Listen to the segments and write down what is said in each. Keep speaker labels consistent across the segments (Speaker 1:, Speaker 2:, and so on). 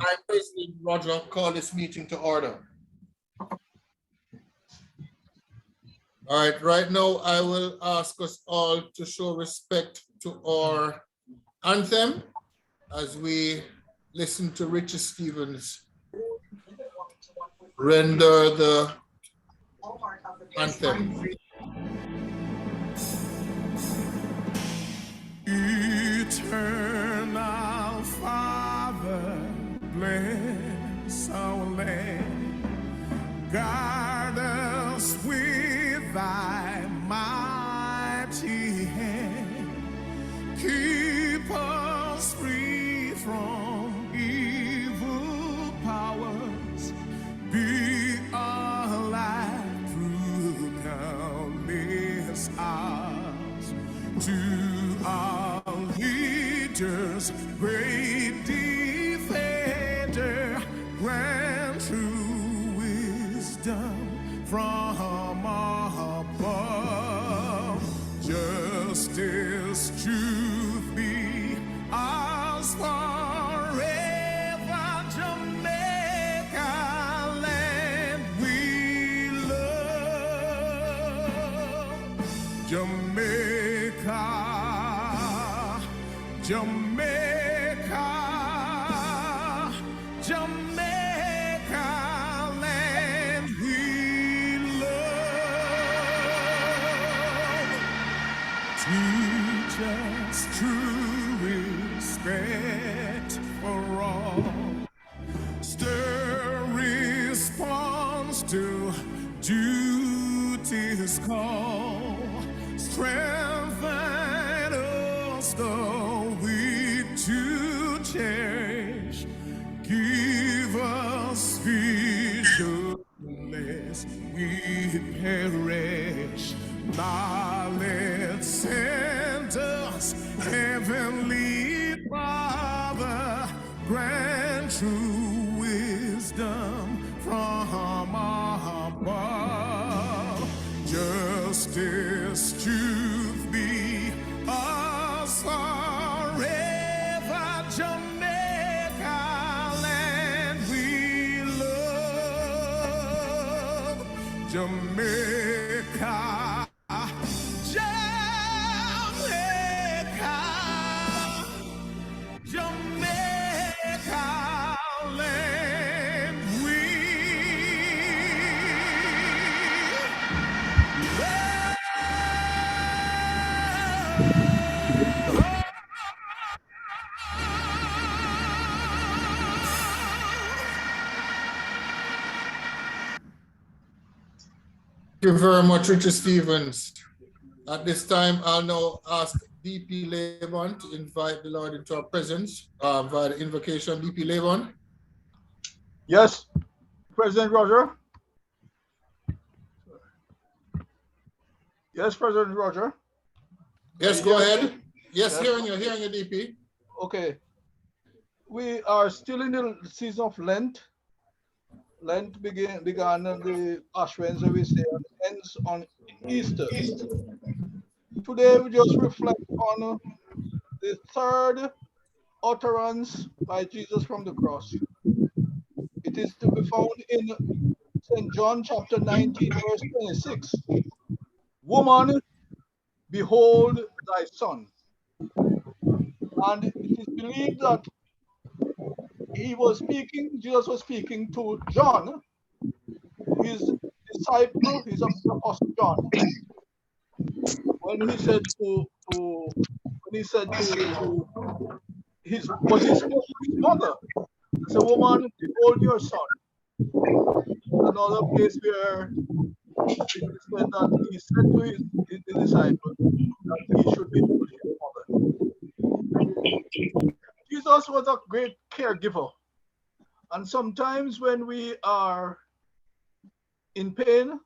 Speaker 1: I, President Roger, call this meeting to order. All right, right now I will ask us all to show respect to our anthem as we listen to Richard Stevens render the anthem.
Speaker 2: Eternal Father, bless our land, guard us with thy mighty hand, keep us free from evil powers, be our light through countless hours, to our leaders, great defender, grant true wisdom from above, justice, truth be ours forever, Jamaica land we love, Jamaica, Jamaica, Jamaica land we love. Teach us true respect for all. Stir response to duty's call. Strengthen us the weak to cherish. Give us vision lest we perish. Knowledge send us, Heavenly Father, grant true wisdom from above. Justice, truth be us forever, Jamaica land we love, Jamaica, Jamaica, Jamaica land we
Speaker 1: Thank you very much, Richard Stevens. At this time, I'll now ask DP Levon to invite the Lord into our presence via the invocation. DP Levon.
Speaker 3: Yes, President Roger. Yes, President Roger.
Speaker 1: Yes, go ahead. Yes, hearing you, DP.
Speaker 3: Okay. We are still in the season of Lent. Lent began on the Ash Wednesday, we say, and ends on Easter. Today we just reflect on the third utterance by Jesus from the cross. It is to be found in St. John chapter 19, verse 26. Woman, behold thy son. And it is believed that Jesus was speaking to John, his disciple, his apostle John, when he said to his mother, "It's a woman, behold your son." Another place where it is said that he said to his disciple that he should behold his mother. Jesus was a great caregiver, and sometimes when we are in pain,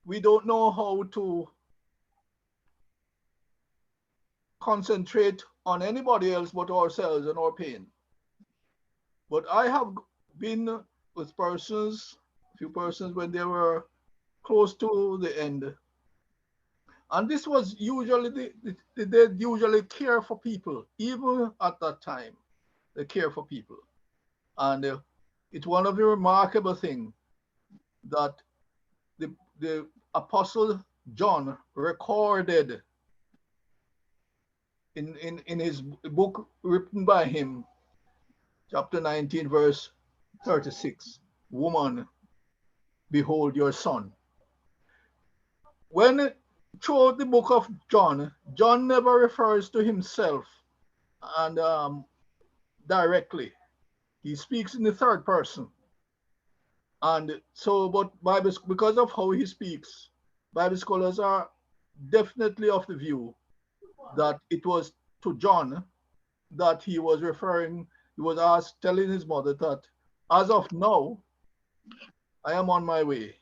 Speaker 3: we don't know how to concentrate on anybody else but ourselves and our pain. But I have been with few persons when they were close to the end. And this was usually, they usually care for people, even at that time. they care for people. And it's one of the remarkable things that the Apostle John recorded in his book written by him, chapter 19, verse 36. Woman, behold your son. When throughout the book of John, John never refers to himself and directly. He speaks in the third person. And so, but Bible, because of how he speaks, Bible scholars are definitely of the view that it was to John that he was referring. He was asked, telling his mother that as of now, I am on my way,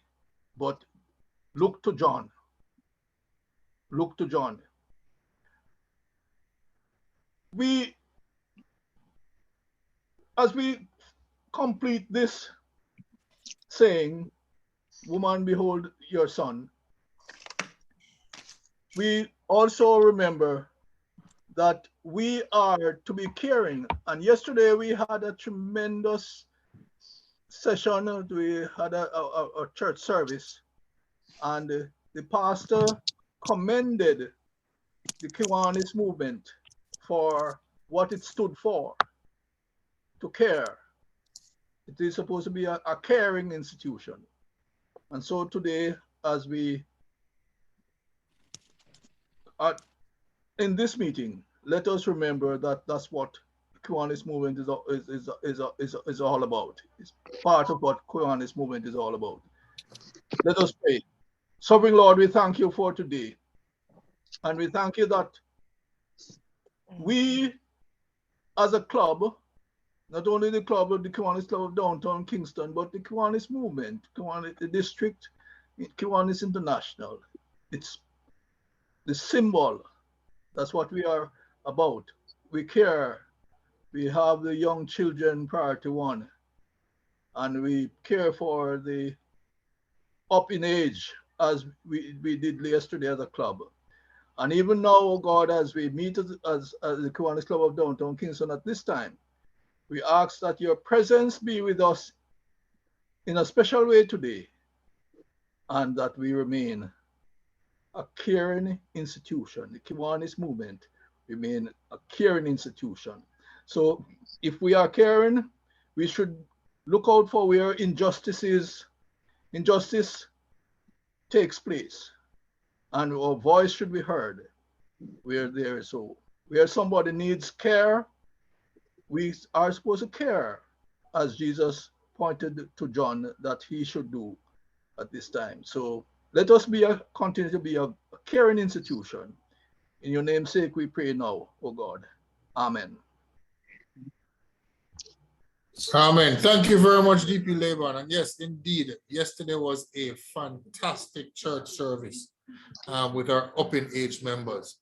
Speaker 3: but look to John. Look to John. As we complete this saying, woman, behold your son, we also remember that we are to be caring. And yesterday we had a tremendous session. We had a church service, and the pastor commended the Kiwanis movement for what it stood for, to care. It is supposed to be a caring institution. And so today, as we are in this meeting, let us remember that that's what Kiwanis movement is all about. It's part of what Kiwanis movement is all about. Let us pray. Sovereign Lord, we thank you for today. And we thank you that we, as a club, not only the club of the Kiwanis Club of Downtown Kingston, but the Kiwanis movement, Kiwanis, the district, Kiwanis International. It's the symbol. That's what we are about. We care. We have the young children priority one, and we care for the up in age, as we did yesterday as a club. And even now, oh God, as we meet as the Kiwanis Club of Downtown Kingston at this time, we ask that your presence be with us in a special way today, and that we remain a caring institution. The Kiwanis movement remain a caring institution. So if we are caring, we should look out for where injustice takes place, and our voice should be heard where there is so. Where somebody needs care, we are supposed to care, as Jesus pointed to John that he should do at this time. So let us continue to be a caring institution. In your name's sake, we pray now, oh God. Amen.
Speaker 1: Amen. Thank you very much, DP Laban. And yes, indeed, yesterday was a fantastic church service with our up in age members.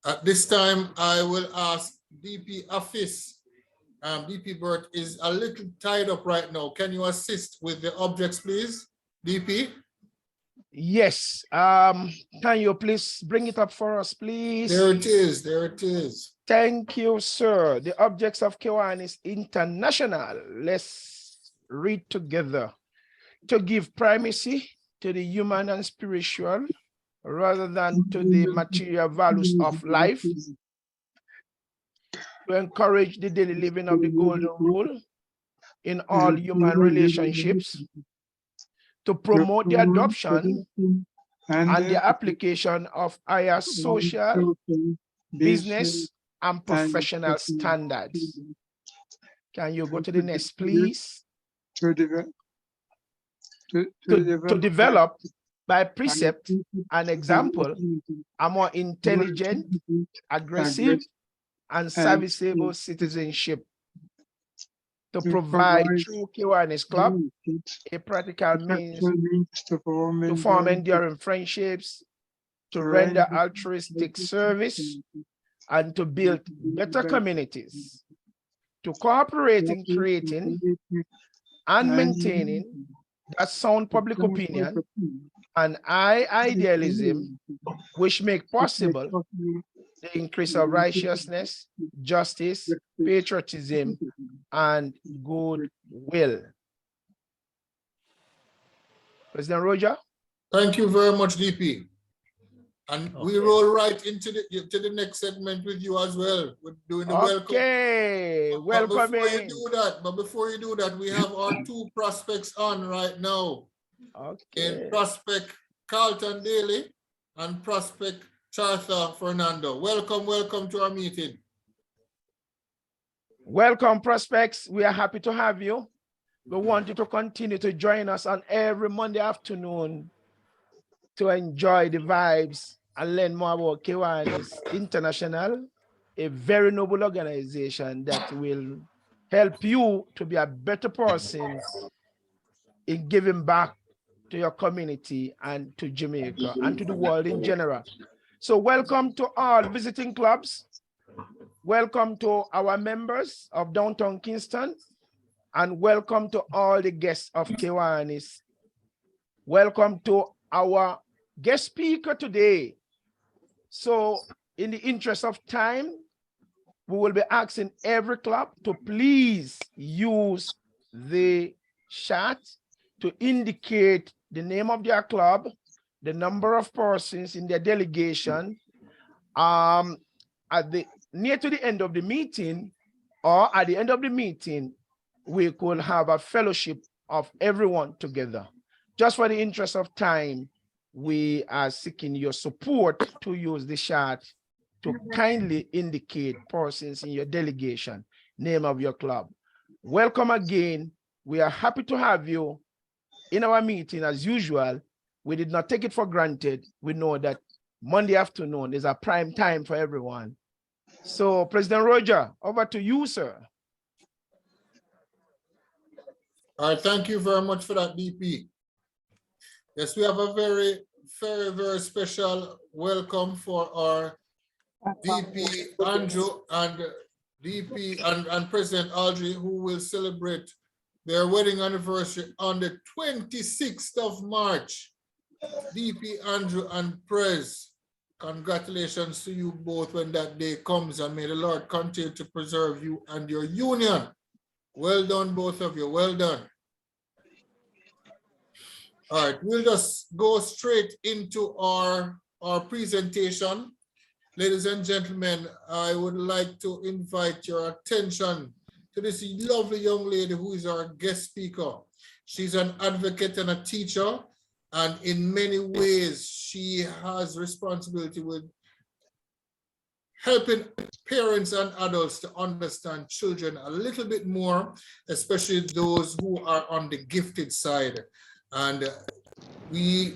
Speaker 1: At this time, I will ask DP Afis. DP Burt is a little tied up right now. Can you assist with the objects, please, DP?
Speaker 4: Yes. Can you please bring it up for us, please?
Speaker 1: There it is. There it is.
Speaker 4: Thank you, sir. The objects of Kiwanis International. Let's read together. To give primacy to the human and spiritual rather than to the material values of life. To encourage the daily living of the golden rule in all human relationships. To promote the adoption and the application of higher social, business, and professional standards. Can you go to the next, please? To develop by precept and example a more intelligent, aggressive, and serviceable citizenship. To provide through Kiwanis Club a practical means to form enduring friendships, to render altruistic service, and to build better communities. To cooperate in creating and maintaining that sound public opinion, and high idealism which make possible the increase of righteousness, justice, patriotism, and goodwill. President Roger?
Speaker 1: Thank you very much, DP. And we roll right into the next segment with you as well. We're doing the welcome.
Speaker 4: Okay, welcome.
Speaker 1: But before you do that, we have our two prospects on right now.
Speaker 4: Okay.
Speaker 1: In Prospect Carlton Daly and Prospect Chartha Fernando. Welcome to our meeting.
Speaker 4: Welcome, prospects. We are happy to have you. We want you to continue to join us on every Monday afternoon to enjoy the vibes and learn more about Kiwanis International, a very noble organization that will help you to be a better person in giving back to your community and to Jamaica and to the world in general. So welcome to all visiting clubs. Welcome to our members of Downtown Kingston, and welcome to all the guests of Kiwanis. Welcome to our guest speaker today. So in the interest of time, we will be asking every club to please use the chat to indicate the name of their club, the number of persons in their delegation, near to the end of the meeting, or at the end of the meeting, we could have a fellowship of everyone together. Just for the interest of time, we are seeking your support to use the chat to kindly indicate persons in your delegation, name of your club. Welcome again. We are happy to have you in our meeting as usual. We did not take it for granted. We know that Monday afternoon is a prime time for everyone. So President Roger, over to you, sir.
Speaker 1: All right, thank you very much for that, DP. Yes, we have a very special welcome for our DP Andrew and DP and President Audrey, who will celebrate their wedding anniversary on the 26th of March. DP Andrew and Prez, congratulations to you both when that day comes, and may the Lord continue to preserve you and your union. Well done, both of you, well done. All right, we'll just go straight into our presentation. Ladies and gentlemen, I would like to invite your attention to this lovely young lady who is our guest speaker. She's an advocate and a teacher, and in many ways, she has responsibility with helping parents and adults to understand children a little bit more, especially those who are on the gifted side. And we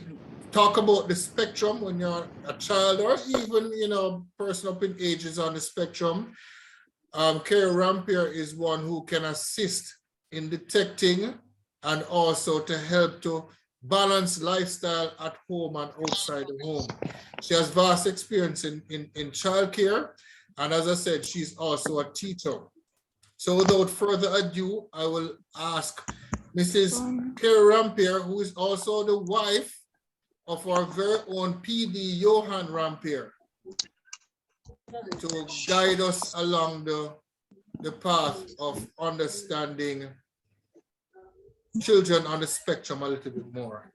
Speaker 1: talk about the spectrum when you're a child, or even, person up in ages on the spectrum. Kerrie Rampair is one who can assist in detecting and also to help to balance lifestyle at home and outside the home. She has vast experience in childcare, and as I said, she's also a teacher. So without further ado, I will ask Mrs. Kerrie Rampair, who is also the wife of our very own PD Johan Rampair, to guide us along the path of understanding children on the spectrum a little bit more.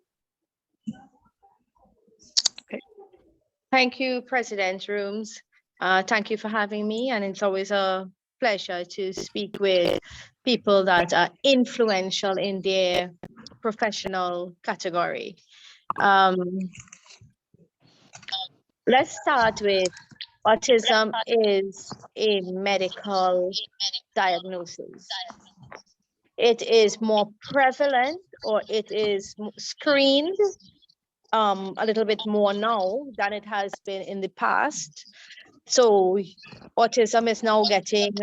Speaker 5: Thank you, President Rooms. Thank you for having me, and it's always a pleasure to speak with people that are influential in their professional category. Let's start with autism is a medical diagnosis. It is more prevalent, or it is screened a little bit more now than it has been in the past. So autism is now getting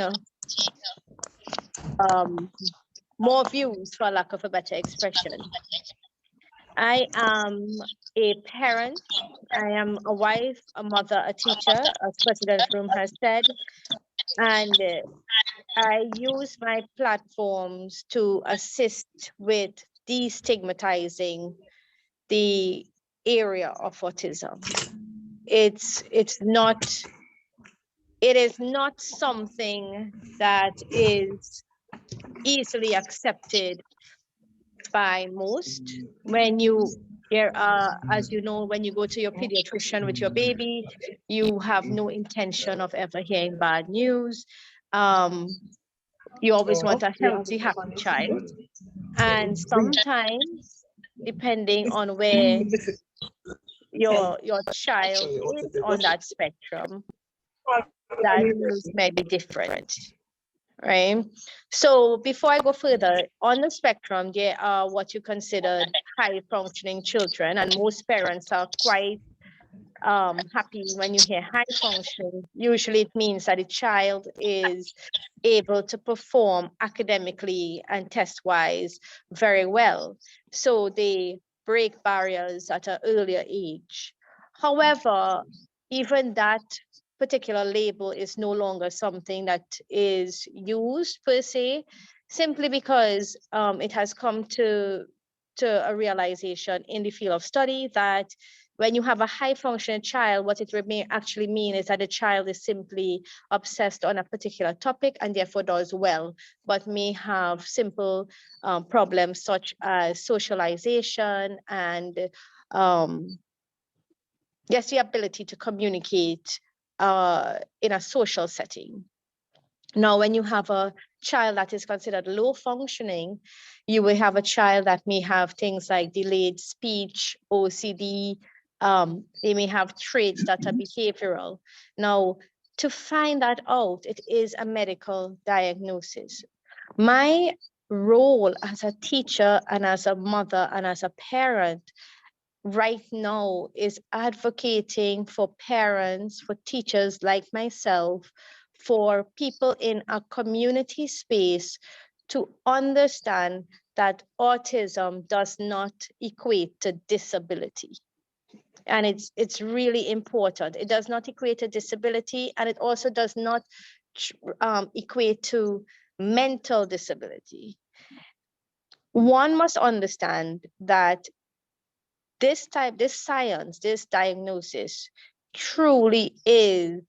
Speaker 5: more views, for lack of a better expression. I am a parent, I am a wife, a mother, a teacher, as President Room has said, and I use my platforms to assist with destigmatizing the area of autism. It's not it is not something that is easily accepted by most. When as you know, when you go to your pediatrician with your baby, you have no intention of ever hearing bad news. You always want a healthy, happy child. And sometimes, depending on where your child is on that spectrum, that news may be different, right? So before I go further, on the spectrum, there are what you consider high functioning children, and most parents are quite happy when you hear high functioning. Usually it means that a child is able to perform academically and test-wise very well. So they break barriers at an earlier age. However, even that particular label is no longer something that is used per se, simply because it has come to a realization in the field of study that when you have a high functioning child, what it may actually mean is that the child is simply obsessed on a particular topic and therefore does well, but may have simple problems such as socialization and yes, the ability to communicate in a social setting. Now, when you have a child that is considered low functioning, you will have a child that may have things like delayed speech, OCD. They may have traits that are behavioral. Now, to find that out, it is a medical diagnosis. My role as a teacher and as a mother and as a parent right now is advocating for parents, for teachers like myself, for people in a community space to understand that autism does not equate to disability. And it's really important. It does not equate to disability, and it also does not equate to mental disability. One must understand that this science, this diagnosis truly is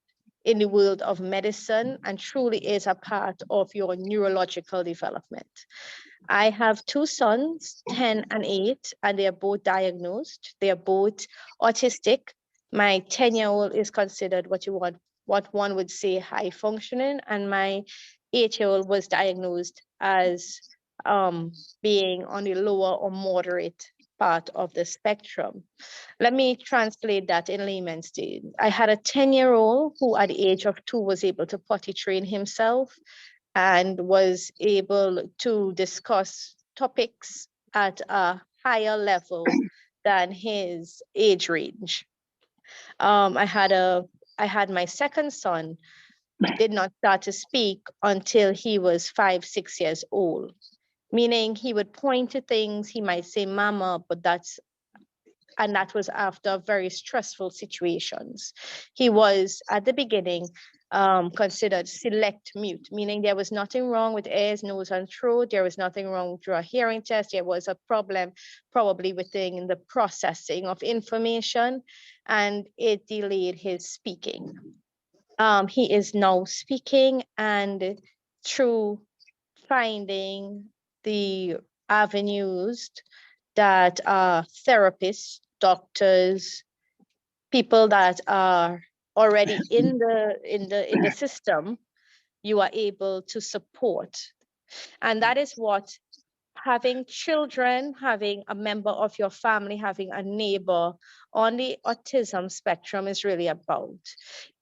Speaker 5: in the world of medicine and truly is a part of your neurological development. I have two sons, 10 and 8, and they are both diagnosed. They are both autistic. My 10-year-old is considered what one would say high functioning, and my 8-year-old was diagnosed as being on the lower or moderate part of the spectrum. Let me translate that in layman's terms. I had a 10-year-old who at the age of 2 was able to potty train himself and was able to discuss topics at a higher level than his age range. I had my second son did not start to speak until he was 5, 6 years old, meaning he would point to things, he might say mama, but that was after very stressful situations. He was at the beginning considered select mute, meaning there was nothing wrong with ears, nose, and throat. There was nothing wrong with a hearing test. There was a problem probably within the processing of information, and it delayed his speaking. He is now speaking, and through finding the avenues that therapists, doctors, people that are already in the system, you are able to support. And that is what having children, having a member of your family, having a neighbor on the autism spectrum is really about.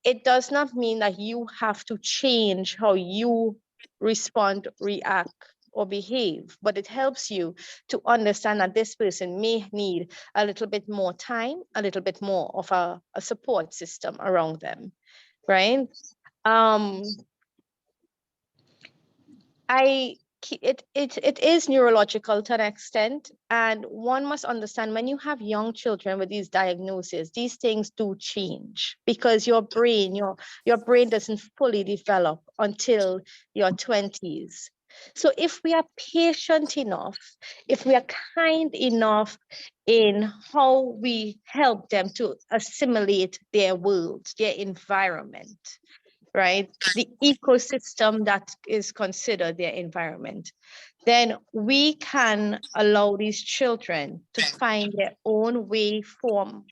Speaker 5: It does not mean that you have to change how you respond, react, or behave, but it helps you to understand that this person may need a little bit more time, a little bit more of a support system around them, right? It is neurological to an extent, and one must understand when you have young children with these diagnoses, these things do change because your brain doesn't fully develop until your 20s. So if we are patient enough, if we are kind enough in how we help them to assimilate their world, their environment, right? The ecosystem that is considered their environment, then we can allow these children to find their own way form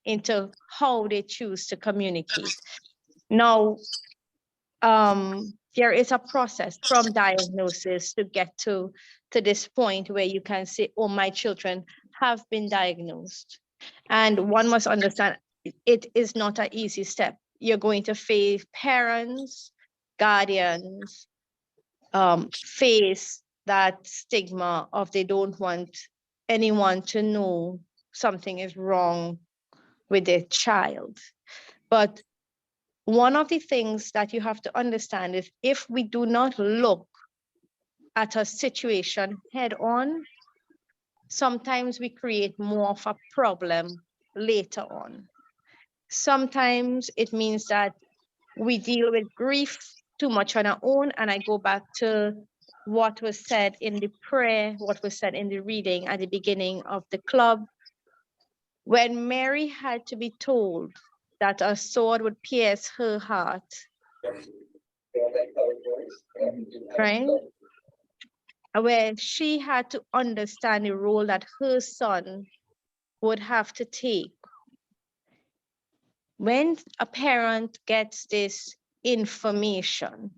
Speaker 5: into how they choose to communicate. Now, there is a process from diagnosis to get to this point where you can say, oh, my children have been diagnosed. And one must understand it is not an easy step. You're going to face parents, guardians, face that stigma of they don't want anyone to know something is wrong with their child. But one of the things that you have to understand is if we do not look at a situation head on, sometimes we create more of a problem later on. Sometimes it means that we deal with grief too much on our own. And I go back to what was said in the prayer, what was said in the reading at the beginning of the club. When Mary had to be told that a sword would pierce her heart, right? Where she had to understand the role that her son would have to take. When a parent gets this information,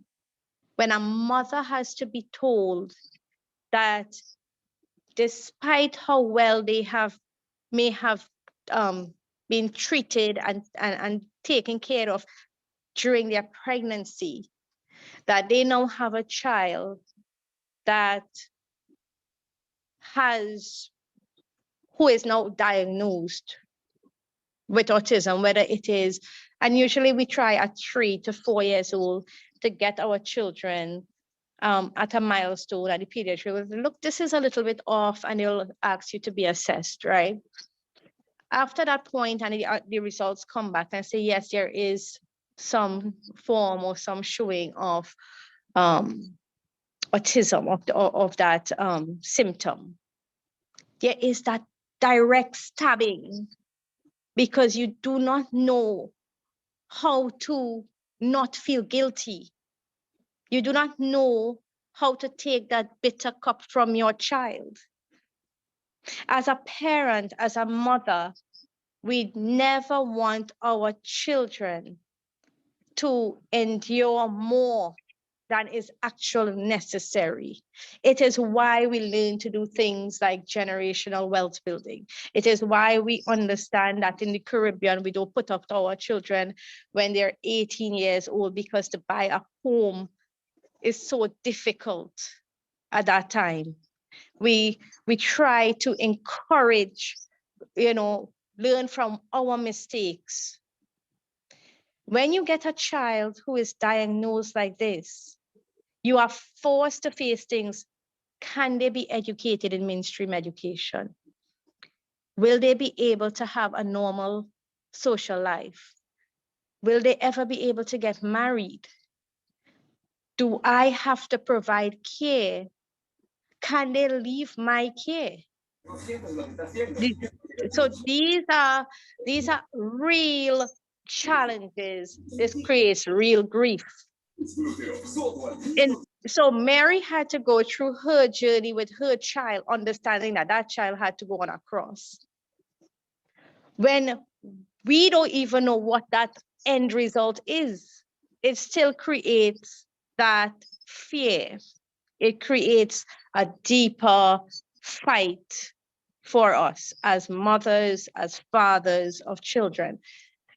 Speaker 5: when a mother has to be told that despite how well they may have been treated and taken care of during their pregnancy, that they now have a child that who is now diagnosed with autism, whether it is, and usually we try at 3 to 4 years old to get our children at a milestone at the pediatrician. Look, this is a little bit off, and they'll ask you to be assessed, right? After that point, and the results come back and say, yes, there is some form or some showing of autism, of that symptom. There is that direct stabbing because you do not know how to not feel guilty. You do not know how to take that bitter cup from your child. As a parent, as a mother, we never want our children to endure more than is actually necessary. It is why we learn to do things like generational wealth building. It is why we understand that in the Caribbean, we don't put up our children when they're 18 years old, because to buy a home is so difficult at that time. We try to encourage, learn from our mistakes. When you get a child who is diagnosed like this, you are forced to face things. Can they be educated in mainstream education? Will they be able to have a normal social life? Will they ever be able to get married? Do I have to provide care? Can they leave my care? So these are real challenges. This creates real grief. So Mary had to go through her journey with her child, understanding that that child had to go on a cross. When we don't even know what that end result is, it still creates that fear. It creates a deeper fight for us as mothers, as fathers of children.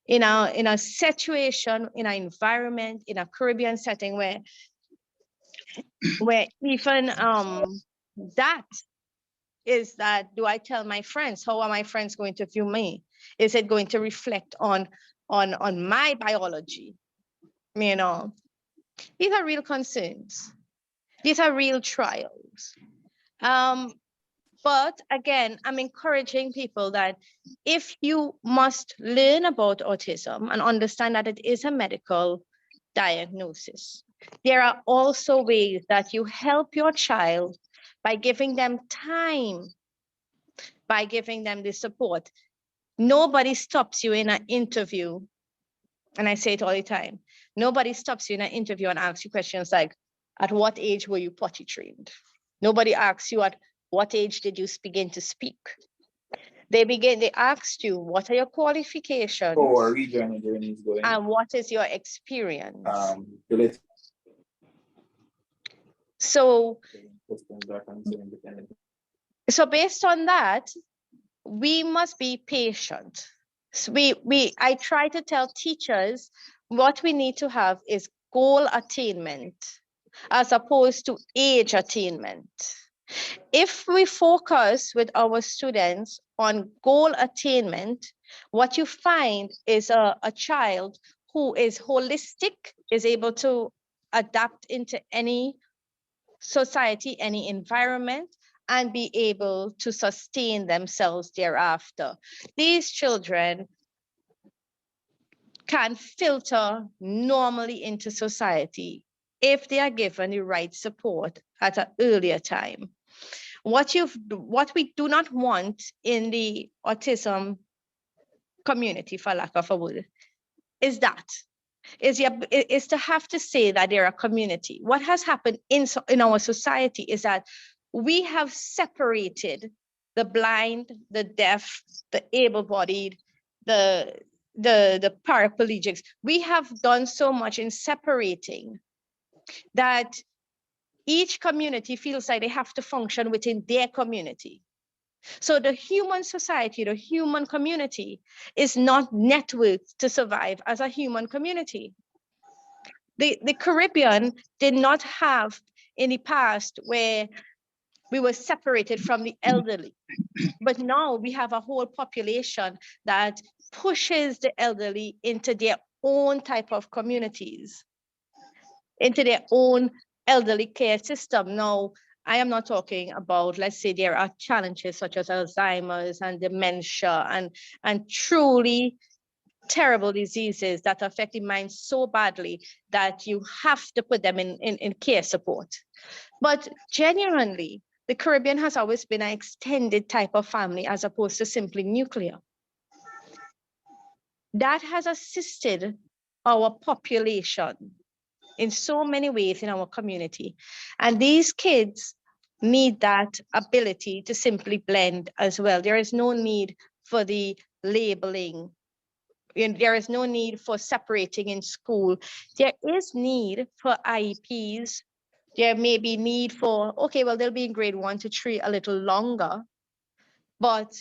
Speaker 5: In a situation, in an environment, in a Caribbean setting where even that is that, do I tell my friends? How are my friends going to view me? Is it going to reflect on my biology? These are real concerns. These are real trials. But again, I'm encouraging people that if you must learn about autism and understand that it is a medical diagnosis, there are also ways that you help your child by giving them time, by giving them the support. Nobody stops you in an interview, and I say it all the time. Nobody stops you in an interview and asks you questions like, at what age were you potty trained? Nobody asks you at what age did you begin to speak? They asked you, what are your qualifications?
Speaker 6: Or regional journey is going.
Speaker 5: And what is your experience?
Speaker 6: Related
Speaker 5: So,
Speaker 6: systems are considered independent.
Speaker 5: so based on that, we must be patient. So I try to tell teachers what we need to have is goal attainment as opposed to age attainment. If we focus with our students on goal attainment, what you find is a child who is holistic, is able to adapt into any society, any environment, and be able to sustain themselves thereafter. These children can filter normally into society if they are given the right support at an earlier time. What we do not want in the autism community, for lack of a word, is to have to say that they're a community. What has happened in our society is that we have separated the blind, the deaf, the able-bodied, the paraplegics. We have done so much in separating that each community feels like they have to function within their community. So the human society, the human community is not networked to survive as a human community. The Caribbean did not have in the past where we were separated from the elderly. But now we have a whole population that pushes the elderly into their own type of communities, into their own elderly care system. Now, I am not talking about, let's say there are challenges such as Alzheimer's and dementia and truly terrible diseases that affect the mind so badly that you have to put them in care support. But genuinely, the Caribbean has always been an extended type of family as opposed to simply nuclear. That has assisted our population in so many ways in our community. And these kids need that ability to simply blend as well. There is no need for the labeling. There is no need for separating in school. There is need for IEPs. There may be need for, okay, well, they'll be in grade 1 to 3 a little longer, but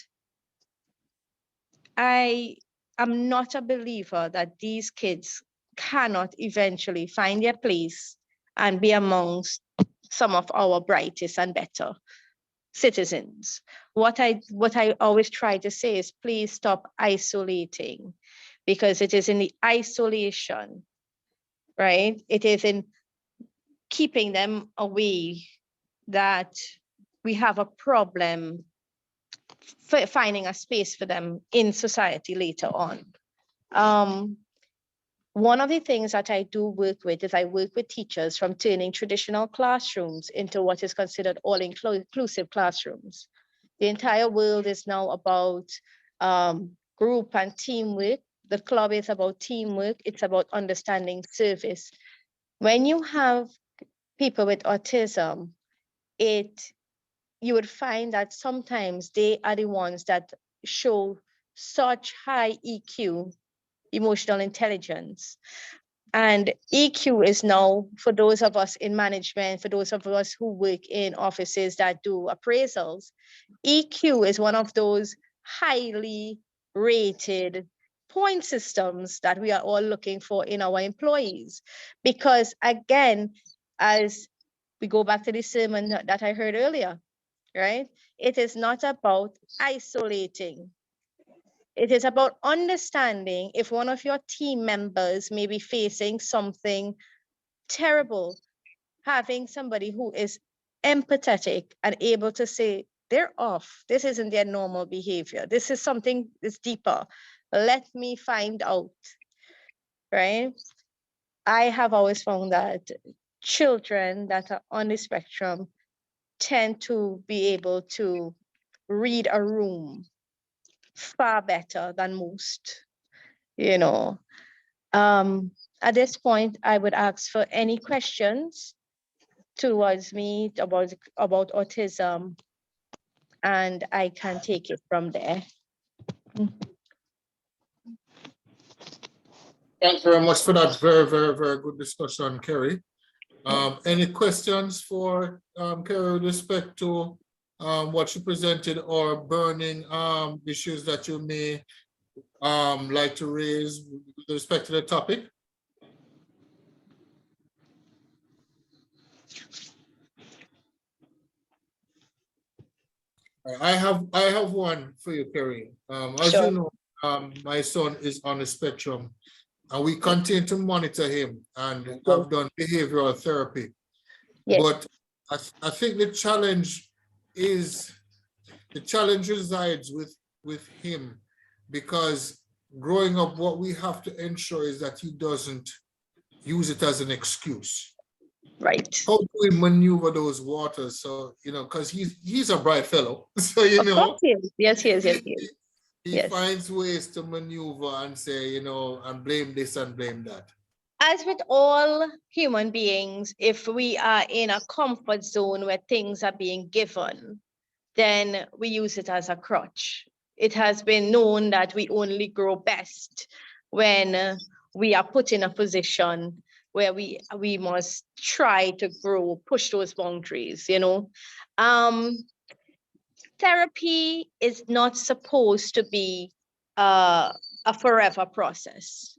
Speaker 5: I am not a believer that these kids cannot eventually find their place and be amongst some of our brightest and better citizens. What I always try to say is please stop isolating, because it is in the isolation, right? It is in keeping them away that we have a problem finding a space for them in society later on. One of the things that I do work with is I work with teachers from turning traditional classrooms into what is considered all-inclusive classrooms. The entire world is now about group and teamwork. The club is about teamwork. It's about understanding service. When you have people with autism, you would find that sometimes they are the ones that show such high EQ, emotional intelligence. And EQ is now, for those of us in management, for those of us who work in offices that do appraisals, EQ is one of those highly rated point systems that we are all looking for in our employees. Because again, as we go back to the sermon that I heard earlier, right? It is not about isolating. It is about understanding if one of your team members may be facing something terrible, having somebody who is empathetic and able to say, they're off. This isn't their normal behavior. This is something that's deeper. Let me find out, right? I have always found that children that are on the spectrum tend to be able to read a room far better than most, you know. at this point, I would ask for any questions towards me about autism, and I can take it from there.
Speaker 1: Thank you very much for that very, very, very good discussion, Kerrie. Any questions for Kerrie with respect to what she presented, or burning issues that you may like to raise with respect to the topic? I have one for you, Kerrie. As
Speaker 5: Sure.
Speaker 1: you know, my son is on the spectrum, and we continue to monitor him and have done behavioral therapy.
Speaker 5: Yes.
Speaker 1: But I think the challenge resides with him, because growing up, what we have to ensure is that he doesn't use it as an excuse.
Speaker 5: Right.
Speaker 1: How do we maneuver those waters? So, because he's a bright fellow. So,
Speaker 5: Of course he is. Yes, he is. Yes, he is.
Speaker 1: he
Speaker 5: Yes.
Speaker 1: finds ways to maneuver and say, and blame this and blame that.
Speaker 5: As with all human beings, if we are in a comfort zone where things are being given, then we use it as a crutch. It has been known that we only grow best when we are put in a position where we must try to grow, push those boundaries, Therapy is not supposed to be a forever process.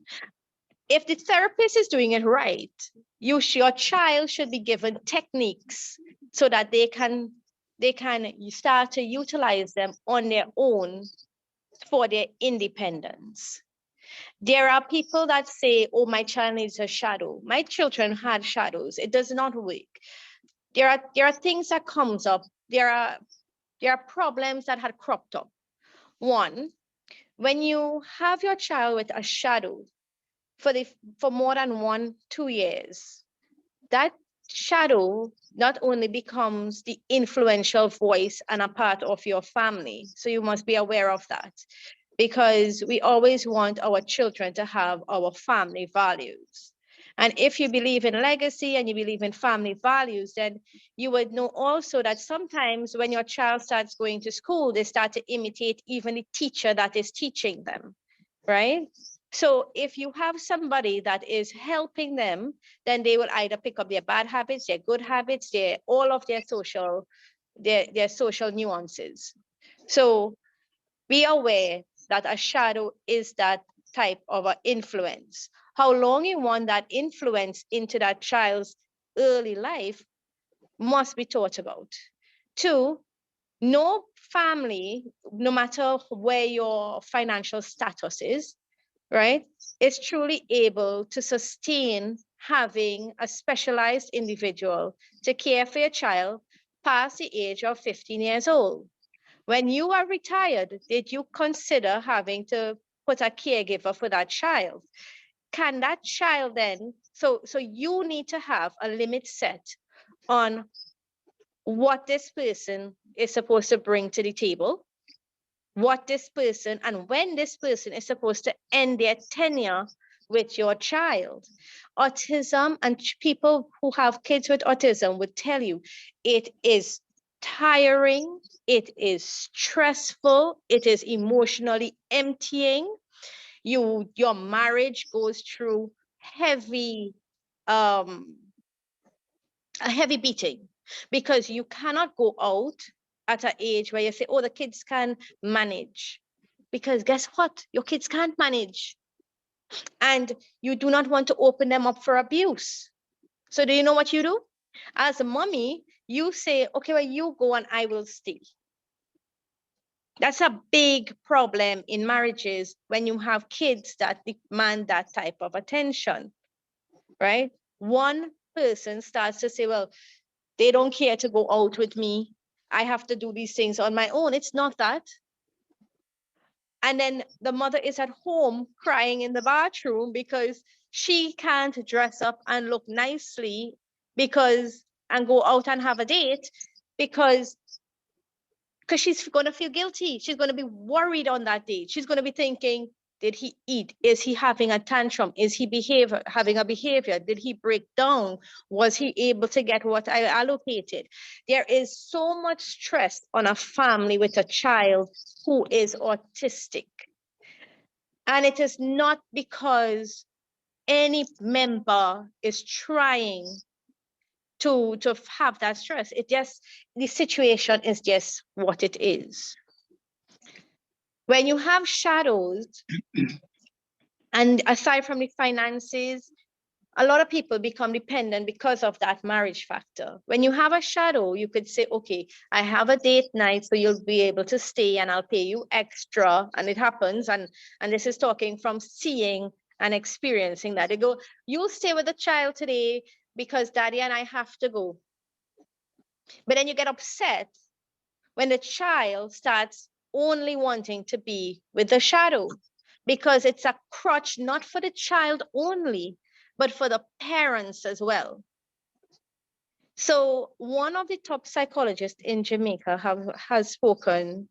Speaker 5: If the therapist is doing it right, your child should be given techniques so that they can start to utilize them on their own for their independence. There are people that say, oh, my child needs a shadow. My children had shadows. It does not work. There are things that comes up. There are problems that had cropped up. One, when you have your child with a shadow for more than 1-2 years, that shadow not only becomes the influential voice and a part of your family. So you must be aware of that, because we always want our children to have our family values. And if you believe in legacy and you believe in family values, then you would know also that sometimes when your child starts going to school, they start to imitate even the teacher that is teaching them, right? So if you have somebody that is helping them, then they will either pick up their bad habits, their good habits, all of their social nuances. So be aware that a shadow is that type of an influence. How long you want that influence into that child's early life must be thought about. 2, no family, no matter where your financial status is, right, is truly able to sustain having a specialized individual to care for your child past the age of 15 years old. When you are retired, did you consider having to put a caregiver for that child? Can that child then, so you need to have a limit set on what this person is supposed to bring to the table, what this person and when this person is supposed to end their tenure with your child. Autism, and people who have kids with autism would tell you, it is tiring, it is stressful, it is emotionally emptying. Your marriage goes through a heavy beating, because you cannot go out at an age where you say, oh, the kids can manage, because guess what? Your kids can't manage. And you do not want to open them up for abuse. So do you know what you do? As a mommy, you say, okay, well, you go and I will stay. That's a big problem in marriages when you have kids that demand that type of attention, right? One person starts to say, well, they don't care to go out with me. I have to do these things on my own. It's not that. And then the mother is at home crying in the bathroom because she can't dress up and look nicely and go out and have a date because she's going to feel guilty. She's going to be worried on that date. She's going to be thinking, Did he eat? Is he having a tantrum? Is he having a behavior? Did he break down? Was he able to get what I allocated? There is so much stress on a family with a child who is autistic. And it is not because any member is trying to have that stress. The situation is just what it is. When you have shadows, and aside from the finances, a lot of people become dependent because of that marriage factor. When you have a shadow, you could say, okay, I have a date night, so you'll be able to stay and I'll pay you extra. And it happens. And this is talking from seeing and experiencing that. They go, you'll stay with the child today because daddy and I have to go. But then you get upset when the child starts only wanting to be with the shadow, because it's a crutch, not for the child only, but for the parents as well. So one of the top psychologists in Jamaica has spoken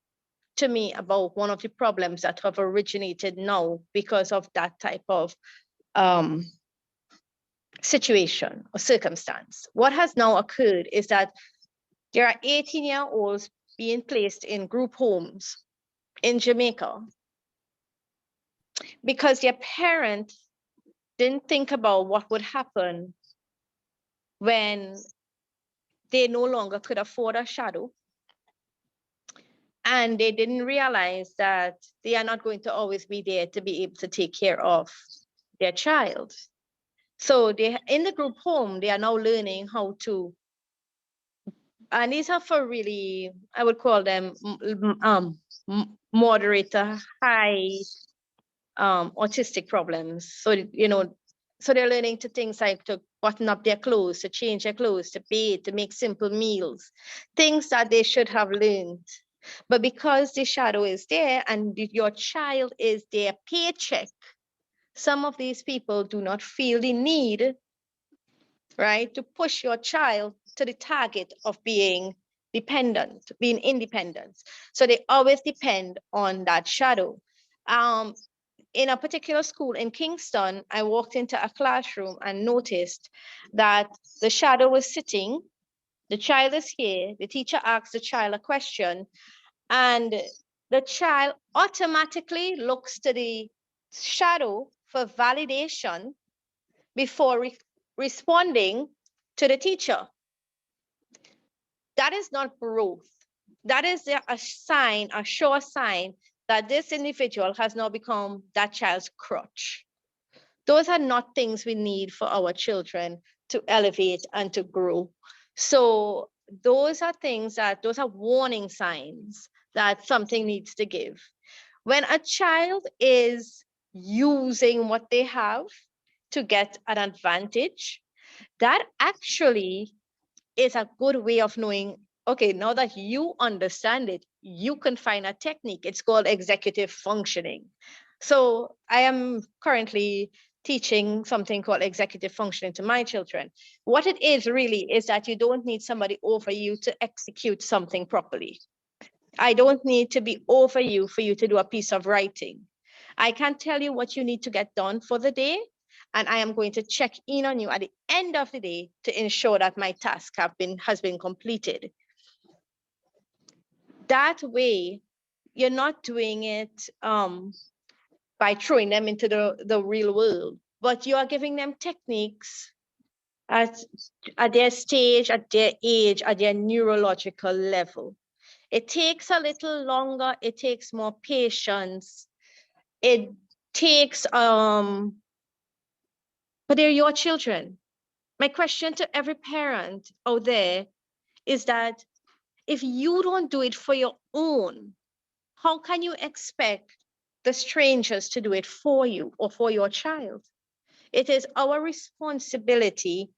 Speaker 5: to me about one of the problems that have originated now because of that type of situation or circumstance. What has now occurred is that there are 18-year-olds being placed in group homes in Jamaica because their parent didn't think about what would happen when they no longer could afford a shadow. And they didn't realize that they are not going to always be there to be able to take care of their child. So they, in the group home, they are now learning how to, and these are for really, I would call them moderate to high autistic problems. So, you know, so they're learning to things like to button up their clothes, to change their clothes, to bathe, to make simple meals, things that they should have learned. But because the shadow is there and your child is their paycheck, some of these people do not feel the need, right, to push your child to the target of being dependent, being independent. So they always depend on that shadow. In a particular school in Kingston, I walked into a classroom and noticed that the shadow was sitting, the child is here, the teacher asks the child a question, and the child automatically looks to the shadow for validation before responding to the teacher. That is not growth. That is a sign, a sure sign that this individual has now become that child's crutch. Those are not things we need for our children to elevate and to grow. So those are things those are warning signs that something needs to give. When a child is using what they have to get an advantage, that actually is a good way of knowing, okay, now that you understand it, you can find a technique. It's called executive functioning. So I am currently teaching something called executive functioning to my children. What it is really is that you don't need somebody over you to execute something properly. I don't need to be over you for you to do a piece of writing. I can tell you what you need to get done for the day, and I am going to check in on you at the end of the day to ensure that my task has been completed. That way, you're not doing it by throwing them into the real world, but you are giving them techniques at their stage, at their age, at their neurological level. It takes a little longer, it takes more patience. It takes, but they're your children. My question to every parent out there is that if you don't do it for your own, how can you expect the strangers to do it for you or for your child? It is our responsibility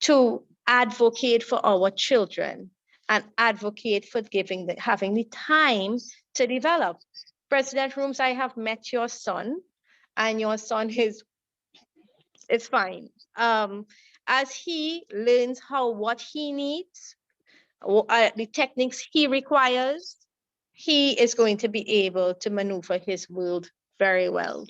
Speaker 5: to advocate for our children and advocate for having the time to develop. President Rooms, I have met your son, and your son is fine. As he learns what he needs, the techniques he requires, he is going to be able to maneuver his world very well.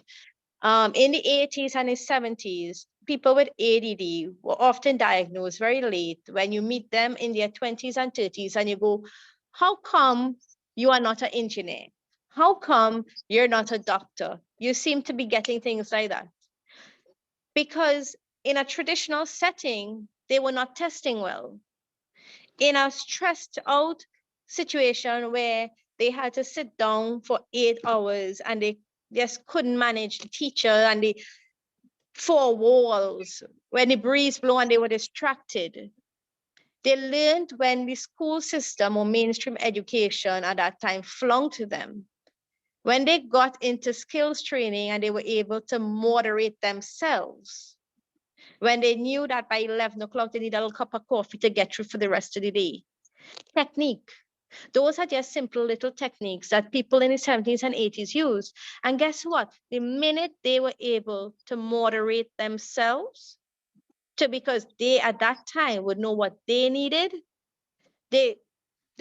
Speaker 5: In the 80s and the 70s, people with ADD were often diagnosed very late. When you meet them in their 20s and 30s and you go, how come you are not an engineer? How come you're not a doctor? You seem to be getting things like that. Because in a traditional setting, they were not testing well. In a stressed out situation where they had to sit down for 8 hours and they just couldn't manage the teacher and the four walls, when the breeze blew and they were distracted. They learned when the school system or mainstream education at that time flunked them. When they got into skills training and they were able to moderate themselves, when they knew that by 11 o'clock they need a little cup of coffee to get through for the rest of the day. Technique. Those are just simple little techniques that people in the 70s and 80s used. And guess what? The minute they were able to moderate themselves, because they at that time would know what they needed, they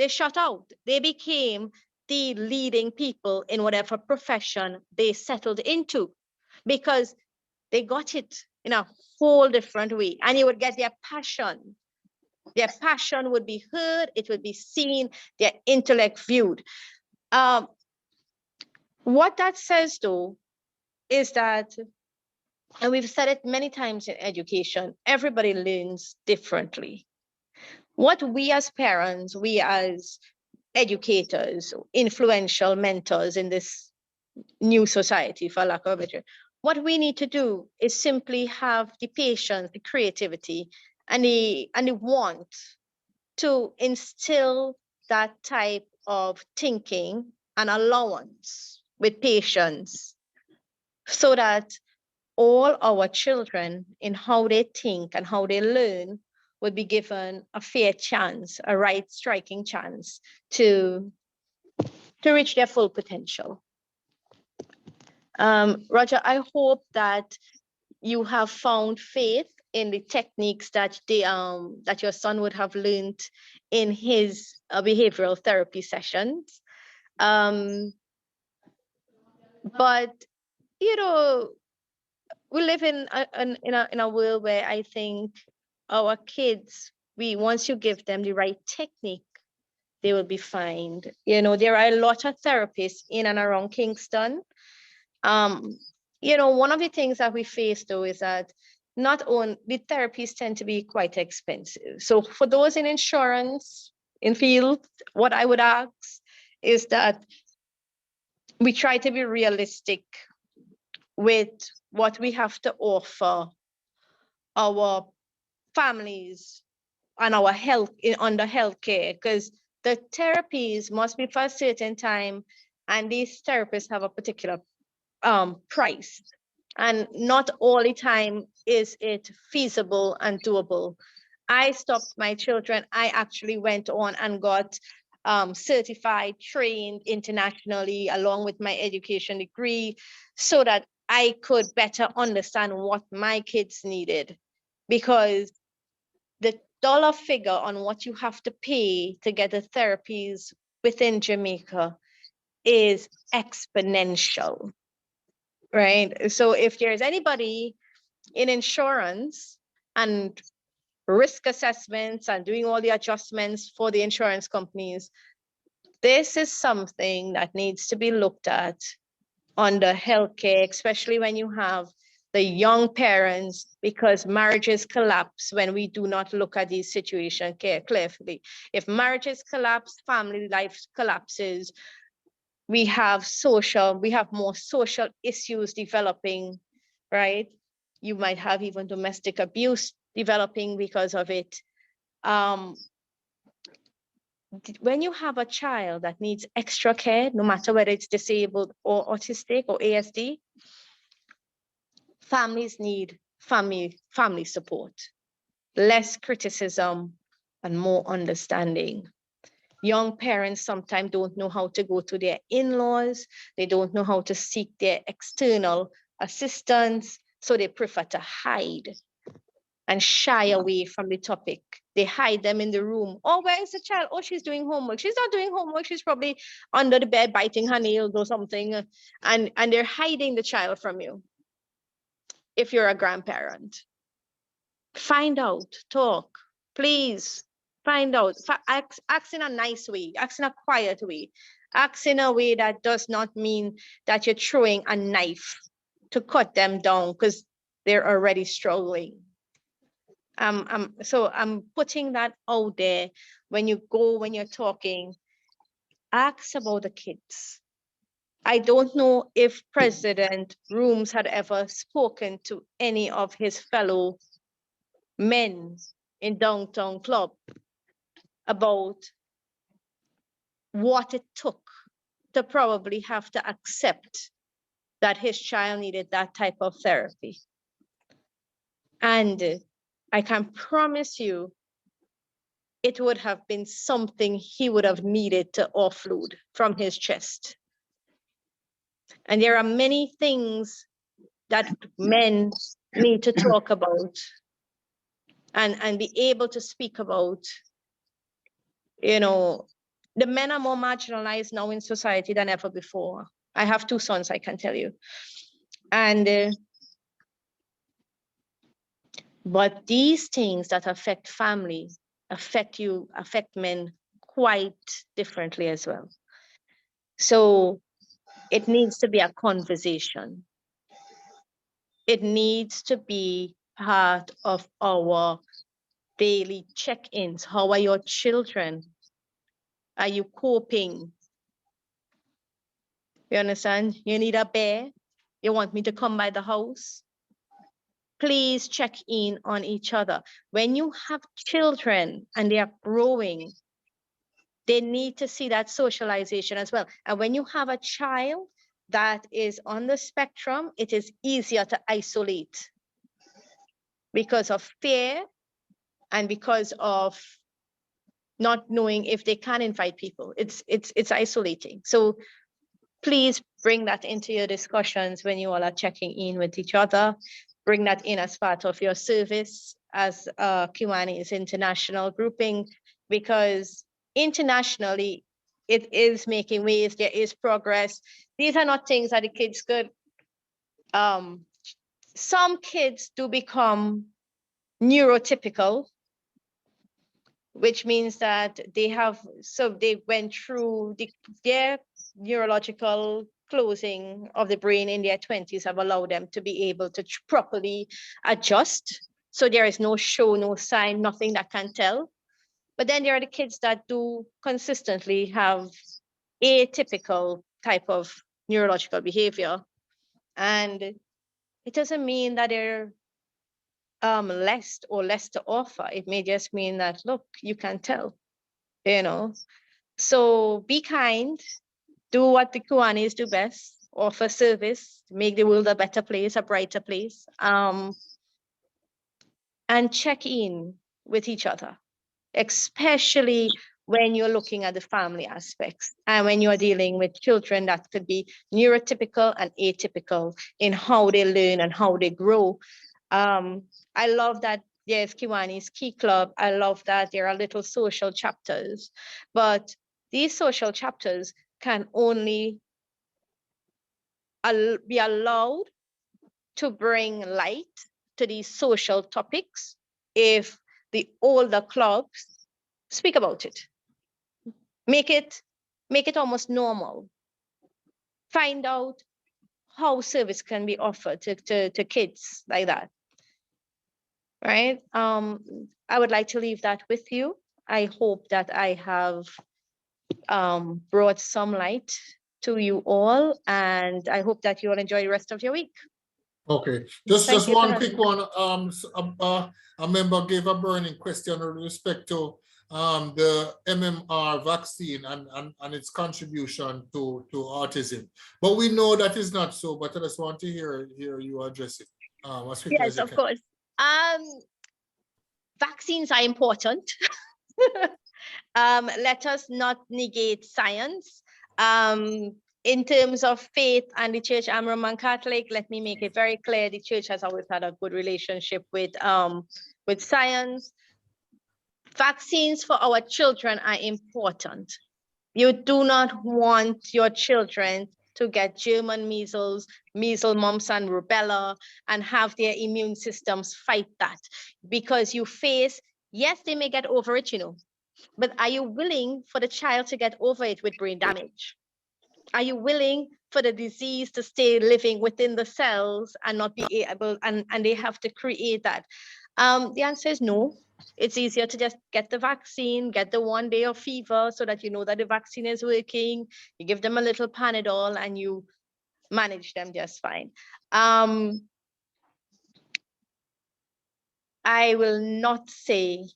Speaker 5: shut out. They became the leading people in whatever profession they settled into because they got it in a whole different way. And you would get their passion. Their passion would be heard, it would be seen, their intellect viewed. What that says, though, is that, and we've said it many times in education, everybody learns differently. What we as parents, we as educators, influential mentors in this new society, for lack of a better, what we need to do is simply have the patience, the creativity, and the want to instill that type of thinking and allowance with patience so that all our children in how they think and how they learn would be given a fair chance, a right striking chance to reach their full potential. Roger, I hope that you have found faith in the techniques that that your son would have learned in his behavioral therapy sessions. But you know, we live in a world where I think our kids, once you give them the right technique, they will be fine. You know, there are a lot of therapists in and around Kingston. You know, one of the things that we face though is that not only the therapies tend to be quite expensive. So for those in insurance, in field, what I would ask is that we try to be realistic with what we have to offer our families and our health under healthcare, because the therapies must be for a certain time and these therapists have a particular price, and not all the time is it feasible and doable. I stopped my children. I actually went on and got certified, trained internationally along with my education degree so that I could better understand what my kids needed, because the dollar figure on what you have to pay to get the therapies within Jamaica is exponential, right? So if there's anybody in insurance and risk assessments and doing all the adjustments for the insurance companies, this is something that needs to be looked at under healthcare, especially when you have the young parents, because marriages collapse when we do not look at these situations carefully. If marriages collapse, family life collapses, we have more social issues developing, right? You might have even domestic abuse developing because of it. When you have a child that needs extra care, no matter whether it's disabled or autistic or ASD, families need family support, less criticism and more understanding. Young parents sometimes don't know how to go to their in-laws. They don't know how to seek their external assistance, so they prefer to hide. and shy away from the topic. They hide them in the room. Oh, where is the child? Oh, she's doing homework. She's not doing homework. She's probably under the bed biting her nails or something. And they're hiding the child from you. If you're a grandparent, find out, talk, please find out. Ask in a nice way, ask in a quiet way, ask in a way that does not mean that you're throwing a knife to cut them down because they're already struggling. So I'm putting that out there. When you're talking, ask about the kids. I don't know if President Rooms had ever spoken to any of his fellow men in downtown club about what it took to probably have to accept that his child needed that type of therapy. And I can promise you, it would have been something he would have needed to offload from his chest. And there are many things that men need to talk about and be able to speak about. You know, the men are more marginalized now in society than ever before. I have 2 sons, I can tell you. And but these things that affect family affect men quite differently as well. So it needs to be a conversation. It needs to be part of our daily check-ins. How are your children? Are you coping? You understand? You need a bear? You want me to come by the house? Please check in on each other. When you have children and they are growing, they need to see that socialization as well. And when you have a child that is on the spectrum, it is easier to isolate because of fear and because of not knowing if they can invite people. It's isolating. So please bring that into your discussions when you all are checking in with each other. Bring that in as part of your service as Kiwanis international grouping, because internationally it is making waves, there is progress. These are not things that the kids could, some kids do become neurotypical, which means that they went through their neurological closing of the brain in their 20s have allowed them to be able to properly adjust. So there is no show, no sign, nothing that can tell. But then there are the kids that do consistently have atypical type of neurological behavior. And it doesn't mean that they're less to offer. It may just mean that, look, you can tell, you know. So be kind, do what the Kiwanis do best, offer service, make the world a better place, a brighter place, and check in with each other, especially when you're looking at the family aspects and when you're dealing with children that could be neurotypical and atypical in how they learn and how they grow. I love that there's Kiwanis Key Club. I love that there are little social chapters, but these social chapters can only be allowed to bring light to these social topics if the older clubs speak about it. Make it almost normal. Find out how service can be offered to kids like that. Right? I would like to leave that with you. I hope that I have brought some light to you all, and I hope that you all enjoy the rest of your week.
Speaker 1: Okay, just
Speaker 5: Thank you for
Speaker 1: one
Speaker 5: having
Speaker 1: quick
Speaker 5: me.
Speaker 1: one. A member gave a burning question with respect to the MMR vaccine and its contribution to autism. But we know that is not so, but I just want to hear you address it as quickly
Speaker 5: Yes,
Speaker 1: as you
Speaker 5: of
Speaker 1: can.
Speaker 5: course. Vaccines are important. Let us not negate science. In terms of faith and the church, I'm Roman Catholic. Let me make it very clear, the church has always had a good relationship with with science. Vaccines for our children are important. You do not want your children to get German measles, mumps, and rubella, and have their immune systems fight that. Because you face, yes, they may get over it, but are you willing for the child to get over it with brain damage? Are you willing for the disease to stay living within the cells and not be able, and they have to create that? The answer is no. It's easier to just get the vaccine, get the 1 day of fever so that you know that the vaccine is working. You give them a little Panadol and you manage them just fine. I will not say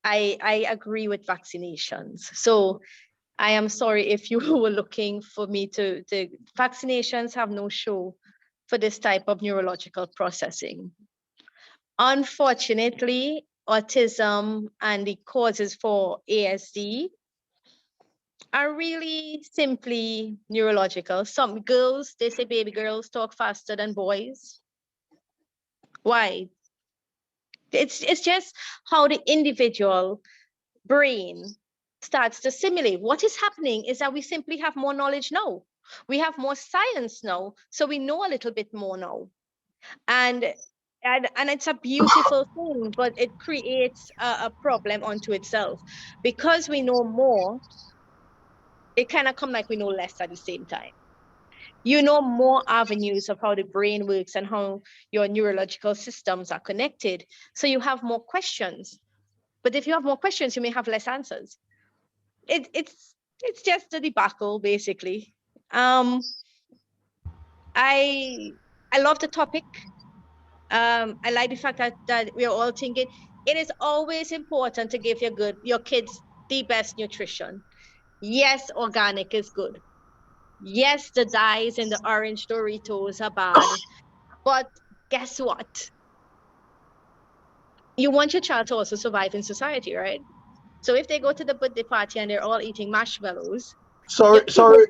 Speaker 5: I agree with vaccinations. So I am sorry if you were looking for me to vaccinations have no show for this type of neurological processing. Unfortunately, autism and the causes for ASD are really simply neurological. Some girls, they say baby girls talk faster than boys. Why? It's just how the individual brain starts to simulate. What is happening is that we simply have more knowledge now. We have more science now, so we know a little bit more now. And it's a beautiful thing, but it creates a problem unto itself. Because we know more, it kind of come like we know less at the same time. You know more avenues of how the brain works and how your neurological systems are connected. So you have more questions. But if you have more questions, you may have less answers. It's just a debacle, basically. I love the topic. I like the fact that we're all thinking it is always important to give your kids the best nutrition. Yes, organic is good. Yes, the dyes in the orange Doritos are bad. But guess what? You want your child to also survive in society, right? So if they go to the birthday party and they're all eating marshmallows, your kid will.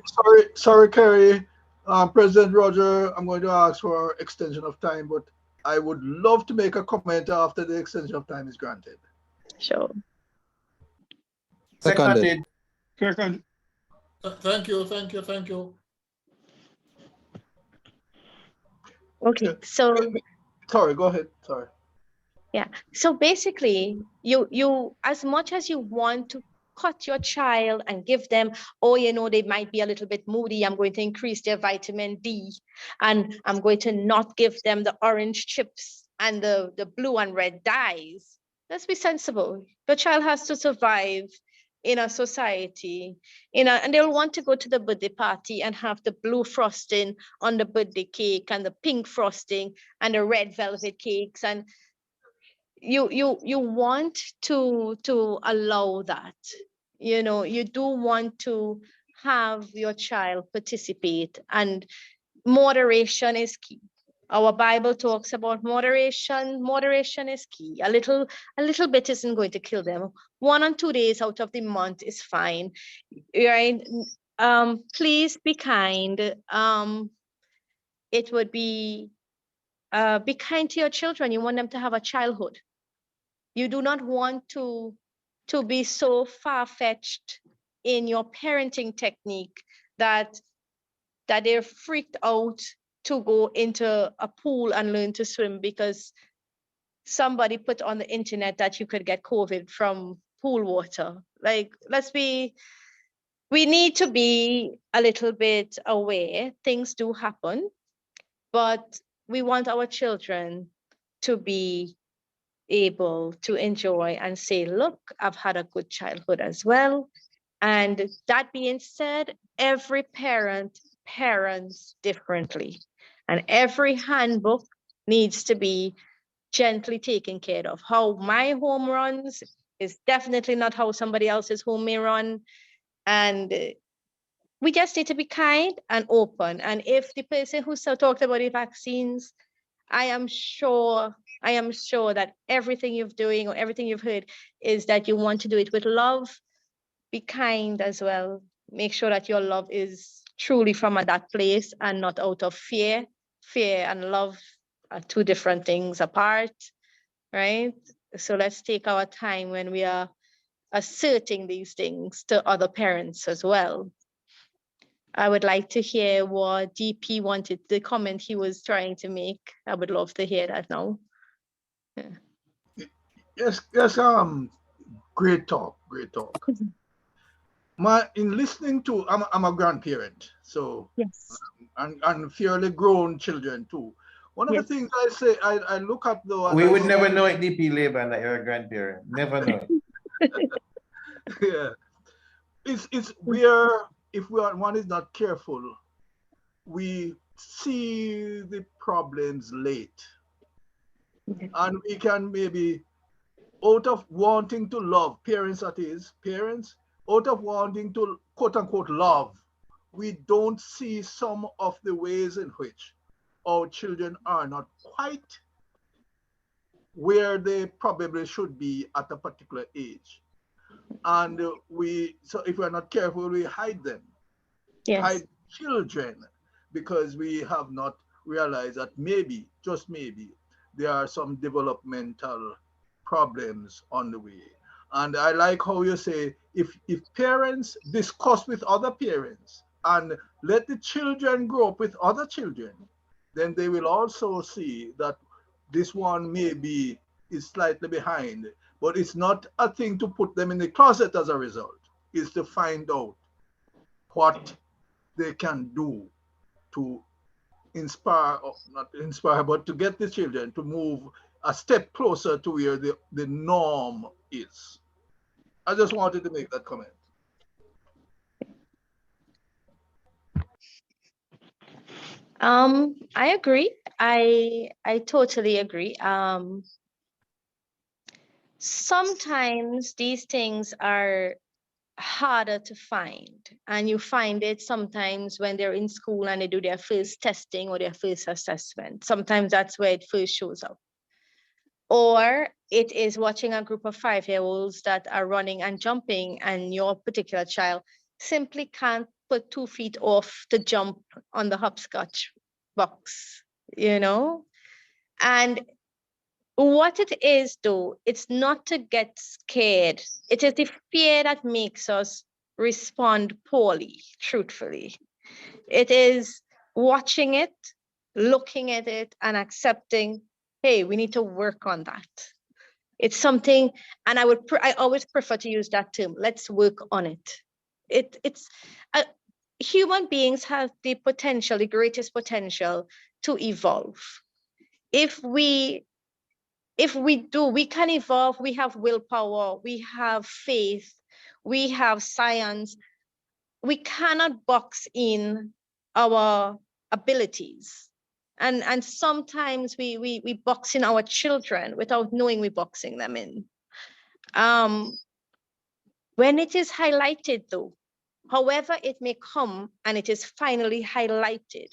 Speaker 3: Sorry, Kerrie. President Roger, I'm going to ask for extension of time, but I would love to make a comment after the extension of time is granted.
Speaker 5: Sure.
Speaker 7: Seconded.
Speaker 2: Second.
Speaker 1: Thank you.
Speaker 5: Okay,
Speaker 3: Yeah.
Speaker 5: so
Speaker 3: Sorry, go ahead. Sorry.
Speaker 5: yeah, so basically, you as much as you want to cut your child and give them, oh, they might be a little bit moody, I'm going to increase their vitamin D, and I'm going to not give them the orange chips and the blue and red dyes. Let's be sensible. Your child has to survive in a society, and they'll want to go to the birthday party and have the blue frosting on the birthday cake and the pink frosting and the red velvet cakes, and you want to allow that. You do want to have your child participate, and moderation is key. Our Bible talks about moderation. Moderation is key. A little bit isn't going to kill them. 1 or 2 days out of the month is fine, right? Please be kind. It would be kind to your children. You want them to have a childhood. You do not want to be so far-fetched in your parenting technique that they're freaked out to go into a pool and learn to swim because somebody put on the internet that you could get COVID from pool water. Like, we need to be a little bit aware. Things do happen, but we want our children to be able to enjoy and say, look, I've had a good childhood as well. And that being said, every parent parents differently, and every handbook needs to be gently taken care of. How my home runs is definitely not how somebody else's home may run. And we just need to be kind and open. And if the person who talked about the vaccines, I am sure that everything you're doing or everything you've heard is that you want to do it with love. Be kind as well. Make sure that your love is truly from that place and not out of fear. Fear and love are two different things apart, right? So let's take our time when we are asserting these things to other parents as well. I would like to hear what DP wanted, the comment he was trying to make. I would love to hear that now.
Speaker 3: Yes, great talk, great talk. In listening to, I'm a grandparent, so
Speaker 5: Yes.
Speaker 3: and fairly grown children too. One of the
Speaker 5: Yes.
Speaker 3: things I say, I look up though, and
Speaker 7: We
Speaker 3: I
Speaker 7: would
Speaker 3: say,
Speaker 7: never know it, DP Laban, that you're a grandparent. Never know it.
Speaker 3: yeah, it's where if one is not careful, we see the problems late, and we can maybe out of wanting to love parents, that is parents, out of wanting to quote unquote love, we don't see some of the ways in which our children are not quite where they probably should be at a particular age. And so if we're not careful, we hide them,
Speaker 5: Yes.
Speaker 3: hide children, because we have not realized that maybe, just maybe, there are some developmental problems on the way. And I like how you say, if parents discuss with other parents and let the children grow up with other children, then they will also see that this one maybe is slightly behind, but it's not a thing to put them in the closet as a result. It's to find out what they can do to inspire, or not inspire, but to get the children to move a step closer to where the norm is. I just wanted to make that comment.
Speaker 5: I agree. I totally agree. Sometimes these things are harder to find, and you find it sometimes when they're in school and they do their first testing or their first assessment. Sometimes that's where it first shows up. Or it is watching a group of 5-year-olds that are running and jumping, and your particular child simply can't put 2 feet off to jump on the hopscotch box, you know? And what it is, though, it's not to get scared. It is the fear that makes us respond poorly, truthfully. It is watching it, looking at it, and accepting, hey, we need to work on that. It's something, and I always prefer to use that term. Let's work on it. It's human beings have the potential, the greatest potential to evolve. If we do, we can evolve. We have willpower, we have faith, we have science. We cannot box in our abilities. And sometimes we box in our children without knowing we're boxing them in. When it is highlighted, though, however it may come, and it is finally highlighted,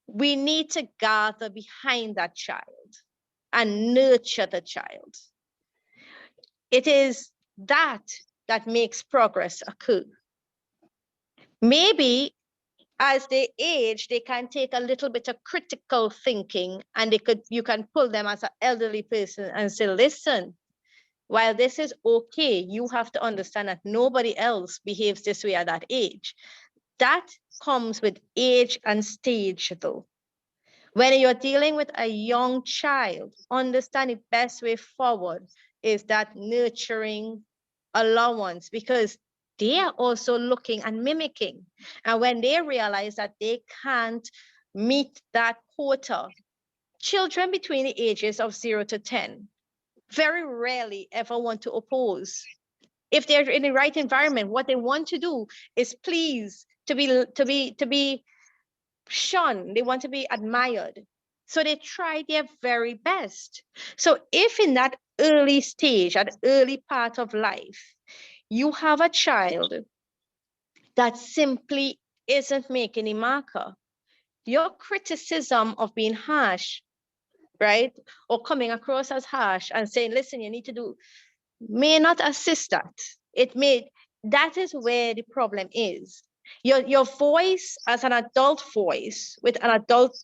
Speaker 5: we need to gather behind that child and nurture the child. It is that makes progress occur. Maybe as they age, they can take a little bit of critical thinking, and you can pull them as an elderly person and say, listen, while this is okay, you have to understand that nobody else behaves this way at that age. That comes with age and stage, though. When you're dealing with a young child, understand the best way forward is that nurturing allowance, because they are also looking and mimicking. And when they realize that they can't meet that quota, children between the ages of 0 to 10 very rarely ever want to oppose. If they're in the right environment, what they want to do is please, to be shunned. They want to be admired. So they try their very best. So if in that early stage, at early part of life, you have a child that simply isn't making a marker, your criticism of being harsh, right, or coming across as harsh and saying, listen, you need to do, may not assist that. That is where the problem is. Your voice as an adult voice with an adult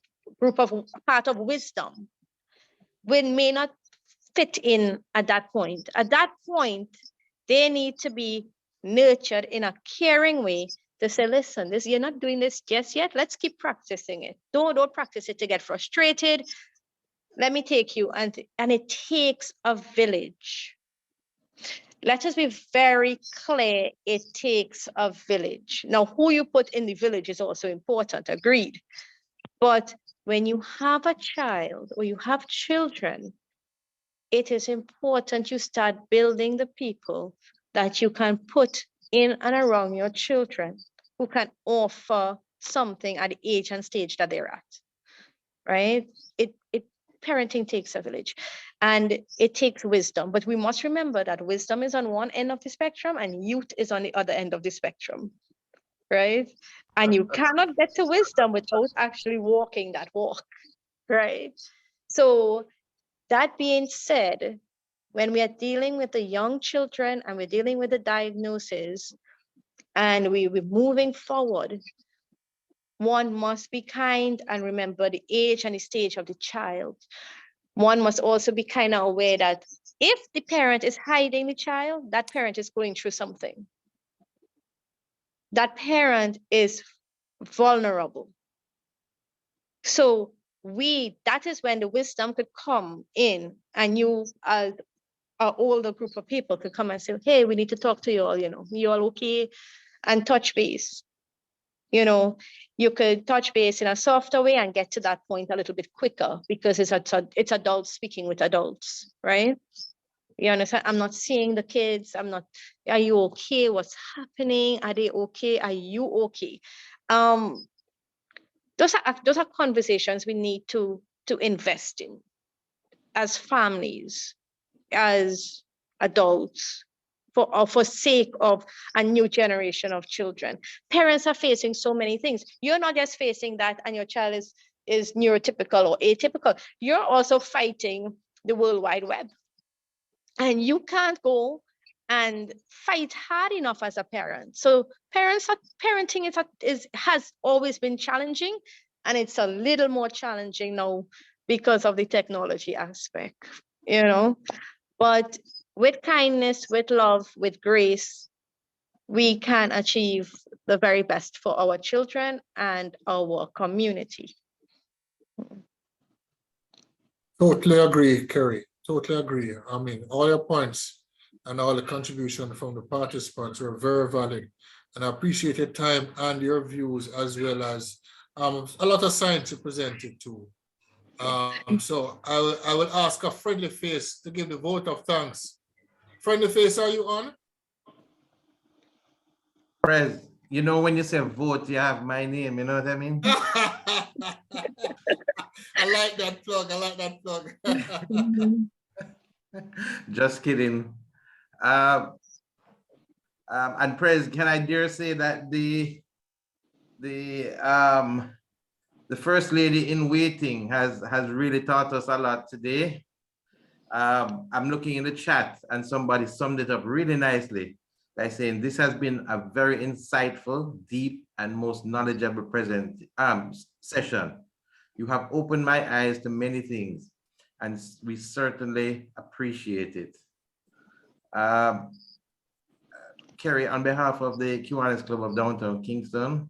Speaker 5: part of wisdom may not fit in at that point. At that point, they need to be nurtured in a caring way to say, listen, this, you're not doing this just yet. Let's keep practicing it. Don't practice it to get frustrated. Let me take you. And it takes a village. Let us be very clear. It takes a village. Now, who you put in the village is also important. Agreed. But when you have a child or you have children, it is important you start building the people that you can put in and around your children who can offer something at the age and stage that they're at, right? Parenting takes a village and it takes wisdom, but we must remember that wisdom is on one end of the spectrum and youth is on the other end of the spectrum, right? And you cannot get to wisdom without actually walking that walk, right? So that being said, when we are dealing with the young children and we're dealing with the diagnosis and we're moving forward, one must be kind and remember the age and the stage of the child. One must also be kind of aware that if the parent is hiding the child, that parent is going through something. That parent is vulnerable. So that is when the wisdom could come in and you as an older group of people could come and say, hey, we need to talk to you all, you all okay? And touch base. You could touch base in a softer way and get to that point a little bit quicker because it's adults speaking with adults, right? You understand? I'm not seeing the kids. Are you okay? What's happening? Are they okay? Are you okay? Those are conversations we need to invest in as families, as adults, for sake of a new generation of children. Parents are facing so many things. You're not just facing that and your child is neurotypical or atypical. You're also fighting the World Wide Web. And you can't go and fight hard enough as a parent. So parenting has always been challenging, and it's a little more challenging now because of the technology aspect, But with kindness, with love, with grace, we can achieve the very best for our children and our community.
Speaker 1: Totally agree, Kerrie. Totally agree. I mean, all your points and all the contribution from the participants were very valid. And I appreciate your time and your views as well as a lot of science you presented too. So I will ask a friendly face to give the vote of thanks. Friendly face, are you on?
Speaker 7: Prez, when you say vote, you have my name, you know what I mean?
Speaker 1: I like that plug. I like that plug.
Speaker 7: Just kidding. And Prez, can I dare say that the First Lady in Waiting has really taught us a lot today. I'm looking in the chat and somebody summed it up really nicely by saying this has been a very insightful, deep, and most knowledgeable session. You have opened my eyes to many things, and we certainly appreciate it. Kerrie, on behalf of the Kiwanis Club of Downtown Kingston,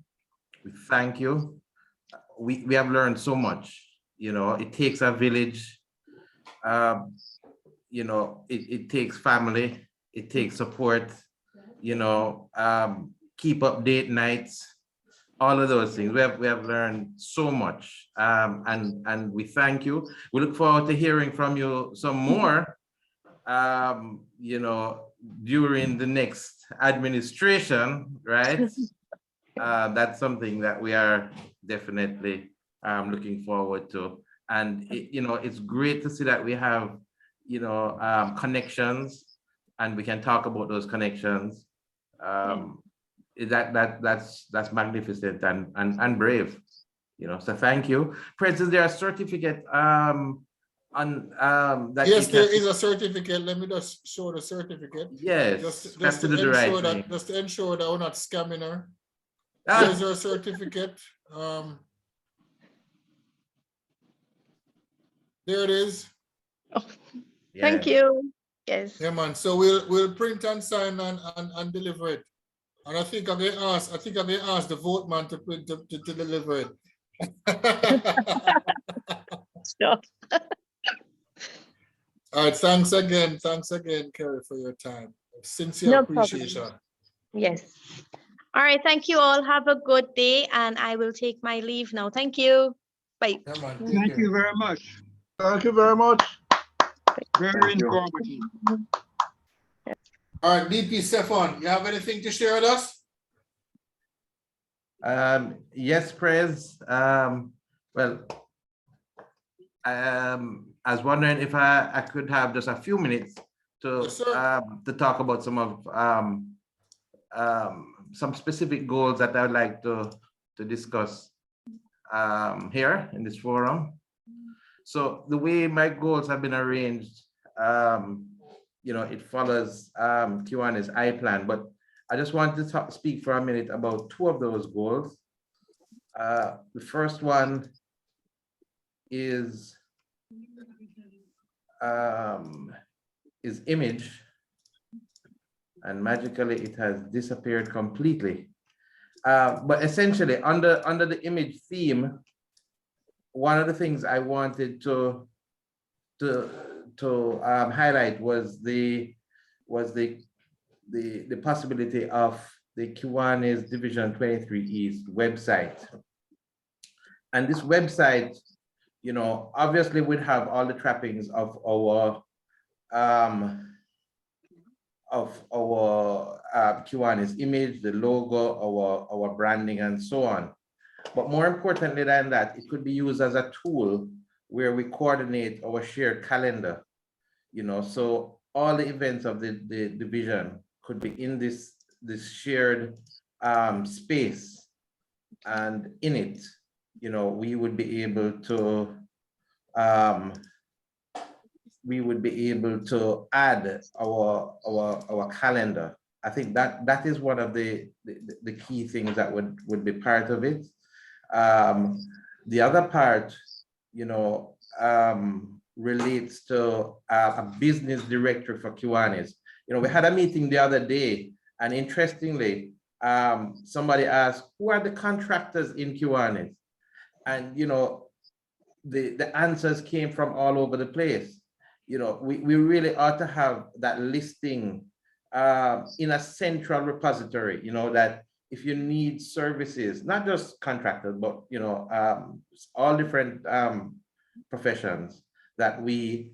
Speaker 7: we thank you. We have learned so much. It takes a village. It takes family. It takes support. Keep up date nights. All of those things. We have learned so much, and we thank you. We look forward to hearing from you some more. During the next administration, right? That's something that we are definitely looking forward to. And it's great to see that we have connections, and we can talk about those connections. That's magnificent and brave. So thank you. Prince, is there a certificate that
Speaker 1: yes, there is a certificate. Let me just show the certificate.
Speaker 7: Yes,
Speaker 1: just to ensure that we're not scamming her. Here's her certificate. There it is.
Speaker 5: Thank
Speaker 7: Yes.
Speaker 5: you. Yes.
Speaker 1: Yeah, man. So we'll print and sign and deliver it. And I think I'm gonna ask the vote man to print to deliver it.
Speaker 5: Sure.
Speaker 1: All right, thanks again, Kerrie, for your time. Sincere
Speaker 5: No problem.
Speaker 1: appreciation.
Speaker 5: Yes. All right. Thank you all. Have a good day. And I will take my leave now. Thank you. Bye.
Speaker 1: Yeah, man. Take
Speaker 8: Thank
Speaker 1: care.
Speaker 8: you very much.
Speaker 3: Thank you very much.
Speaker 8: Very
Speaker 7: Thank you.
Speaker 8: informative.
Speaker 1: All right, DP Stefan, you have anything to share with us?
Speaker 7: Yes, Prez. Well, I was wondering if I could have just a few minutes to
Speaker 1: Yes, sir.
Speaker 7: to talk about some of some specific goals that I would like to discuss here in this forum. So the way my goals have been arranged, it follows Kiwanis' I plan, but I just want to speak for a minute about two of those goals. The first one is image, and magically it has disappeared completely. But essentially, under the image theme, one of the things I wanted to highlight was the possibility of the Kiwanis Division 23 East website. And this website, obviously would have all the trappings of our Kiwanis image, the logo, our branding, and so on. But more importantly than that, it could be used as a tool where we coordinate our shared calendar. So all the events of the division could be in this shared space, and in it, we would be able to add our calendar. I think that is one of the key things that would be part of it. The other part, relates to a business director for Kiwanis. We had a meeting the other day, and interestingly, somebody asked, who are the contractors in Kiwanis? And the answers came from all over the place. We really ought to have that listing in a central repository, that if you need services, not just contractors, but all different professions, that we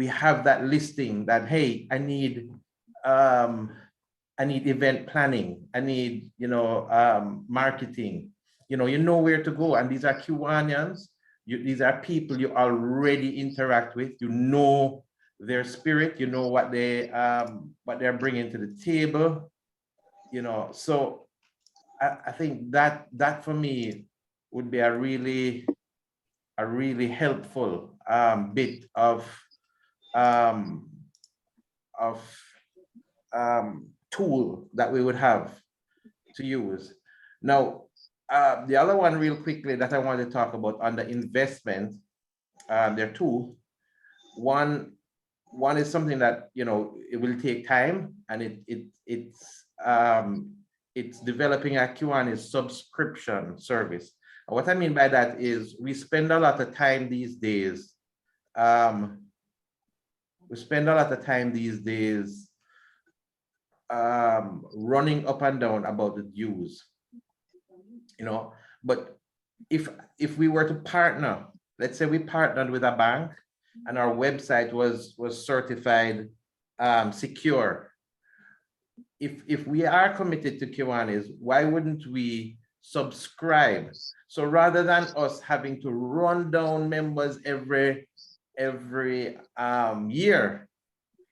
Speaker 7: have that listing that, hey, I need event planning, I need marketing, you know where to go. And these are Kiwanians, these are people you already interact with, their spirit, what they're bringing to the table, so I think that for me would be a really helpful bit of tool that we would have to use. Now, the other one real quickly that I want to talk about under investment, there are two. One is something that, it will take time, and it's developing a Kiwanis subscription service. And what I mean by that is we spend a lot of time these days. Running up and down about the dues, but if we were to partner, let's say we partnered with a bank and our website was certified secure. If we are committed to Kiwanis, why wouldn't we subscribe? So rather than us having to run down members every year,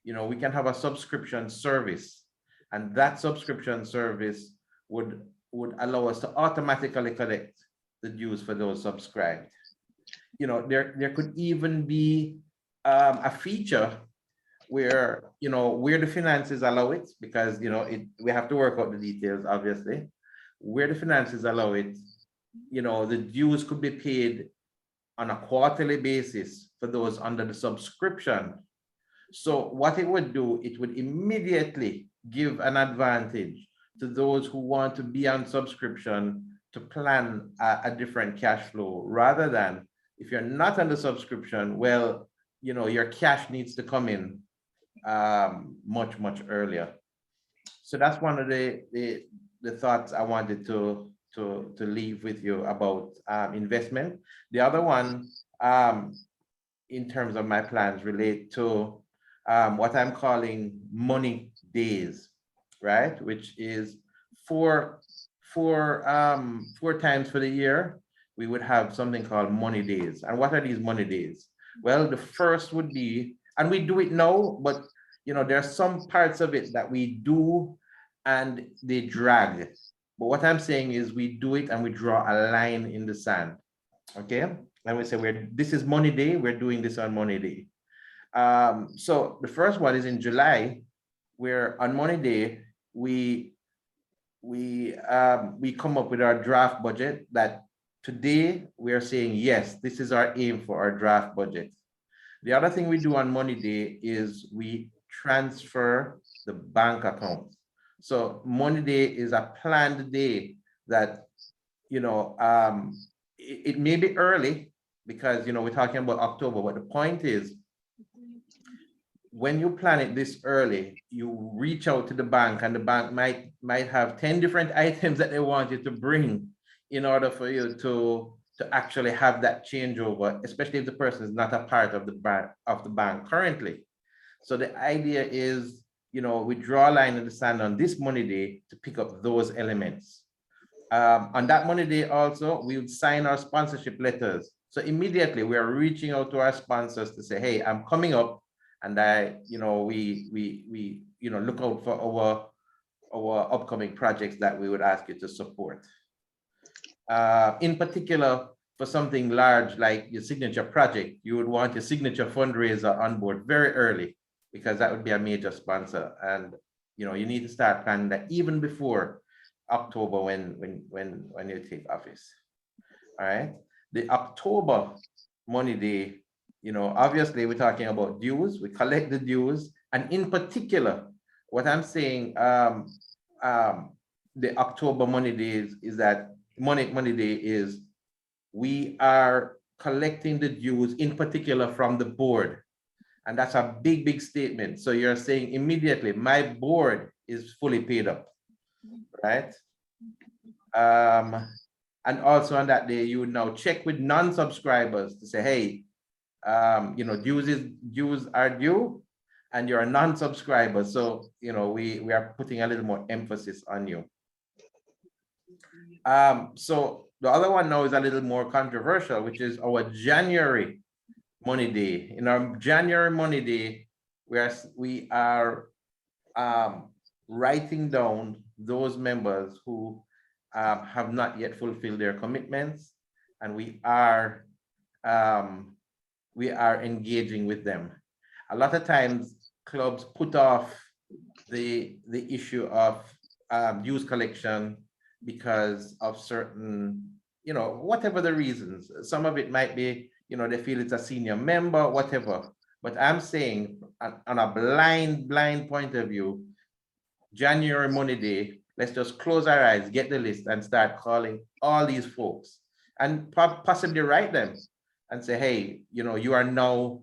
Speaker 7: we can have a subscription service, and that subscription service would allow us to automatically collect the dues for those subscribed. There could even be a feature where the finances allow it, because we have to work out the details, obviously. Where the finances allow it, the dues could be paid on a quarterly basis for those under the subscription. So what it would do, it would immediately give an advantage to those who want to be on subscription to plan a different cash flow, rather than if you're not on the subscription, well, you know, your cash needs to come in much earlier. So that's one of the thoughts I wanted to leave with you about investment. The other one, in terms of my plans, relate to what I'm calling money days, right? Which is four times for the year, we would have something called money days. And what are these money days? Well, the first would be, and we do it now, but you know, there are some parts of it that we do and they drag. But what I'm saying is we do it and we draw a line in the sand. Okay. And we say this is money day, we're doing this on money day. So the first one is in July, where on money day, we come up with our draft budget that today we are saying, yes, this is our aim for our draft budget. The other thing we do on money day is we transfer the bank account. So money day is a planned day that, you know, it may be early because, you know, we're talking about October, but the point is, when you plan it this early, you reach out to the bank and the bank might have 10 different items that they want you to bring in order for you to actually have that changeover, especially if the person is not a part of the bank currently. So the idea is, you know, we draw a line in the sand on this money day to pick up those elements. On that money day also, we would sign our sponsorship letters. So immediately we are reaching out to our sponsors to say, hey, I'm coming up, and you know, we you know, look out for our upcoming projects that we would ask you to support. In particular, for something large like your signature project, you would want your signature fundraiser on board very early, because that would be a major sponsor. And you know, you need to start planning that even before October when you take office. All right. The October money day, you know, obviously we're talking about dues. We collect the dues, and in particular, what I'm saying, the October money days is that money day is we are collecting the dues in particular from the board, and that's a big statement. So you're saying immediately, my board is fully paid up, right? And also on that day, you would now check with non-subscribers to say, hey, you know, dues are due, and you're a non-subscriber. So, you know, we are putting a little more emphasis on you. So the other one now is a little more controversial, which is our January money day. In our January money day, we are writing down those members who have not yet fulfilled their commitments, and we are engaging with them. A lot of times clubs put off the issue of dues collection because of certain, you know, whatever the reasons. Some of it might be, you know, they feel it's a senior member, whatever. But I'm saying on a blind point of view, January money day, let's just close our eyes, get the list, and start calling all these folks, and possibly write them and say, hey, you know, you are now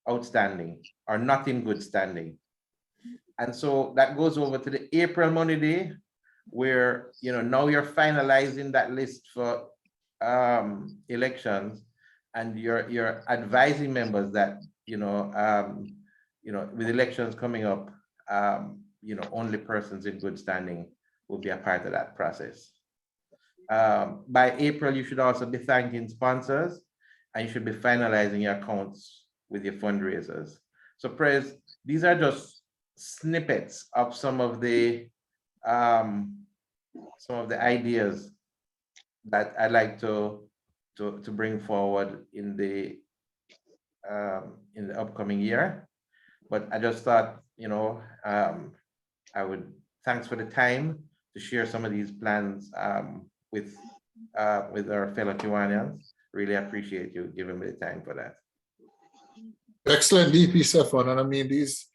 Speaker 7: outstanding or not in good standing. And so that goes over to the April money day, where, you know, now you're finalizing that list for elections, and you're advising members that, you know, with elections coming up, you know, only persons in good standing will be a part of that process. By April, you should also be thanking sponsors, and you should be finalizing your accounts with your fundraisers. So Prez, these are just snippets of some of the ideas that I'd like to bring forward in the upcoming year. But I just thought, you know, thanks for the time to share some of these plans with our fellow Kiwanians. Really appreciate you giving me the time for that.
Speaker 1: Excellent, DP Stefan. And I mean, these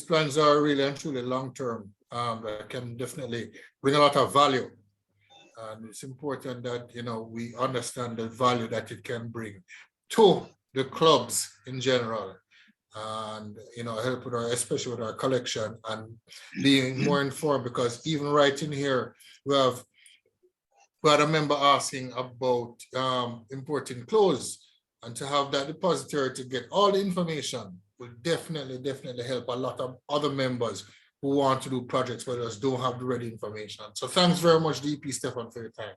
Speaker 1: plans are really and truly long-term. That can definitely bring a lot of value. And it's important that, you know, we understand the value that it can bring to the clubs in general. And, you know, help with our, especially with our collection and being more informed, because even right in here, we had a member asking about importing clothes, and to have that depository to get all the information will definitely help a lot of other members who want to do projects but just don't have the ready information. So thanks very much, DP Stefan, for your time.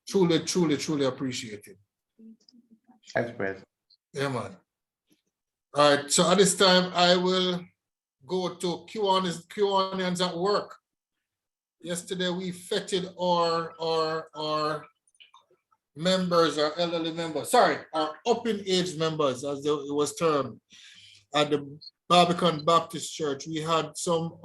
Speaker 1: Truly appreciate it.
Speaker 7: Thanks, Brett.
Speaker 1: Yeah, man. All right, so at this time, I will go to Kiwanis at work. Yesterday, we fetted our members, our elderly members, sorry, our up in age members, as it was termed, at the Barbican Baptist Church. We had some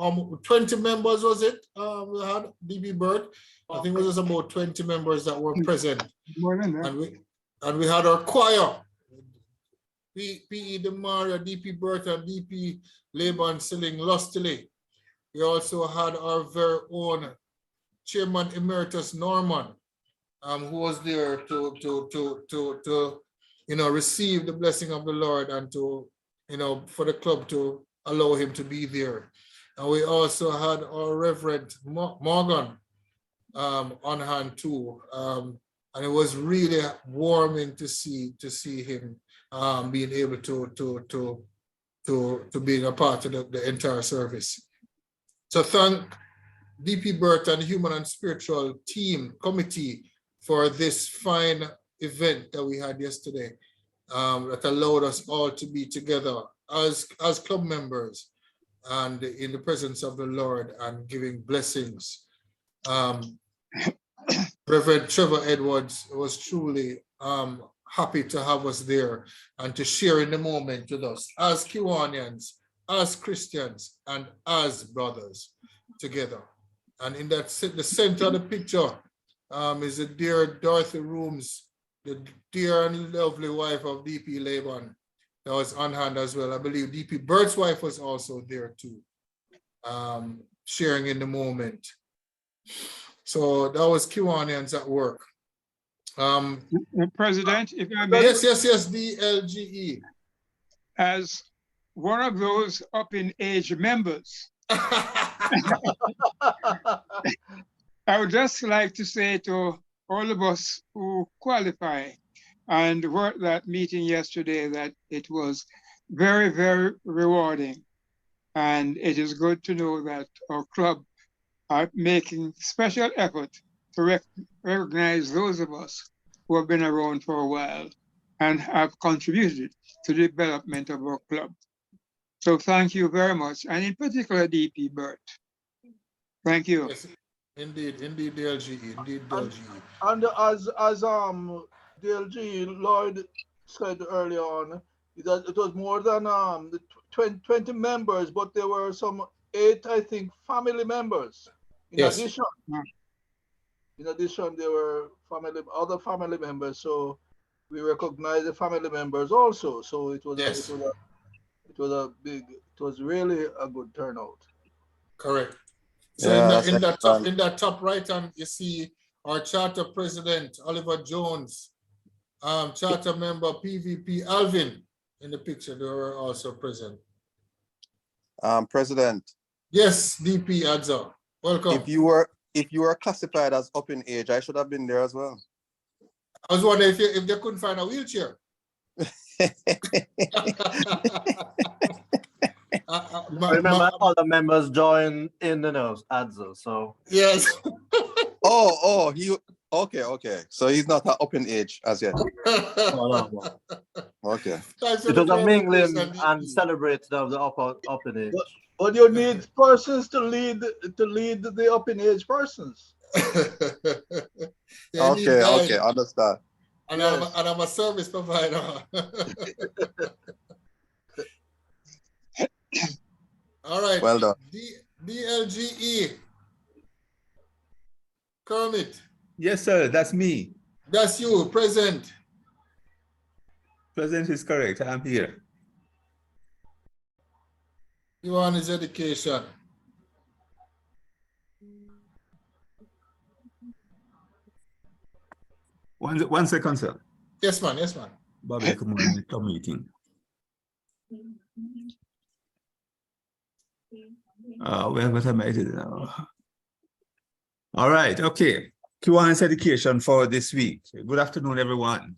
Speaker 1: 20 members, was it? We had DB Bird. I think it was about 20 members that were present.
Speaker 8: More than that.
Speaker 1: And we had our choir. P.E. Demaria, DP Burton, DP Laban singing lustily. We also had our very own Chairman Emeritus Norman, who was there to you know, receive the blessing of the Lord and to, you know, for the club to allow him to be there. And we also had our Reverend Morgan on hand too. And it was really warming to see him being able to being a part of the entire service. So thank DP Burton, Human and Spiritual Team Committee, for this fine event that we had yesterday that allowed us all to be together as club members and in the presence of the Lord and giving blessings. Reverend Trevor Edwards was truly happy to have us there and to share in the moment with us as Kiwanians, as Christians, and as brothers together. And in that, the center of the picture is the dear Dorothy Rooms, the dear and lovely wife of DP Laban, that was on hand as well. I believe DP Bird's wife was also there too, sharing in the moment. So that was Kiwanians at work.
Speaker 8: President, if I may.
Speaker 1: Yes, DLGE.
Speaker 8: As one of those up in age members, I would just like to say to all of us who qualify and were at that meeting yesterday that it was very, very rewarding. And it is good to know that our club are making special effort to recognize those of us who have been around for a while and have contributed to the development of our club. So thank you very much, and in particular, DP Burt. Thank you.
Speaker 1: Yes, indeed, DLGE, DLGE.
Speaker 3: And as DLG Lloyd said earlier on, that it was more than 20 members, but there were some 8, I think, family members. In addition, there were other family members. So we recognize the family members also. So it was it was really a good turnout.
Speaker 1: Correct. So in that top right hand, you see our charter president, Oliver Jones, charter member PVP Alvin in the picture. They were also present.
Speaker 9: President.
Speaker 1: Yes, DP Adza. Welcome.
Speaker 9: If you were classified as up in age, I should have been there as well.
Speaker 1: I was wondering if they couldn't find a wheelchair.
Speaker 10: Remember, all the members join in the nose, Adza, so.
Speaker 1: Yes.
Speaker 9: Okay. So he's not up in age as yet.
Speaker 10: No.
Speaker 9: Okay.
Speaker 10: It was a mingling and celebrate of the up in age.
Speaker 3: But you need persons to lead the up in age persons.
Speaker 9: Okay, understand.
Speaker 1: And yes. I'm a service provider. All right.
Speaker 9: Well done.
Speaker 1: DLGE. Kermit.
Speaker 11: Yes, sir. That's me.
Speaker 1: That's you, present.
Speaker 11: Present is correct. I'm here.
Speaker 1: Kiwanis education.
Speaker 11: One second, sir.
Speaker 1: Yes, man. Yes, man.
Speaker 11: Bobby, come on, come meeting. What am I doing now? All right, okay. Kiwanis education for this week. Good afternoon, everyone.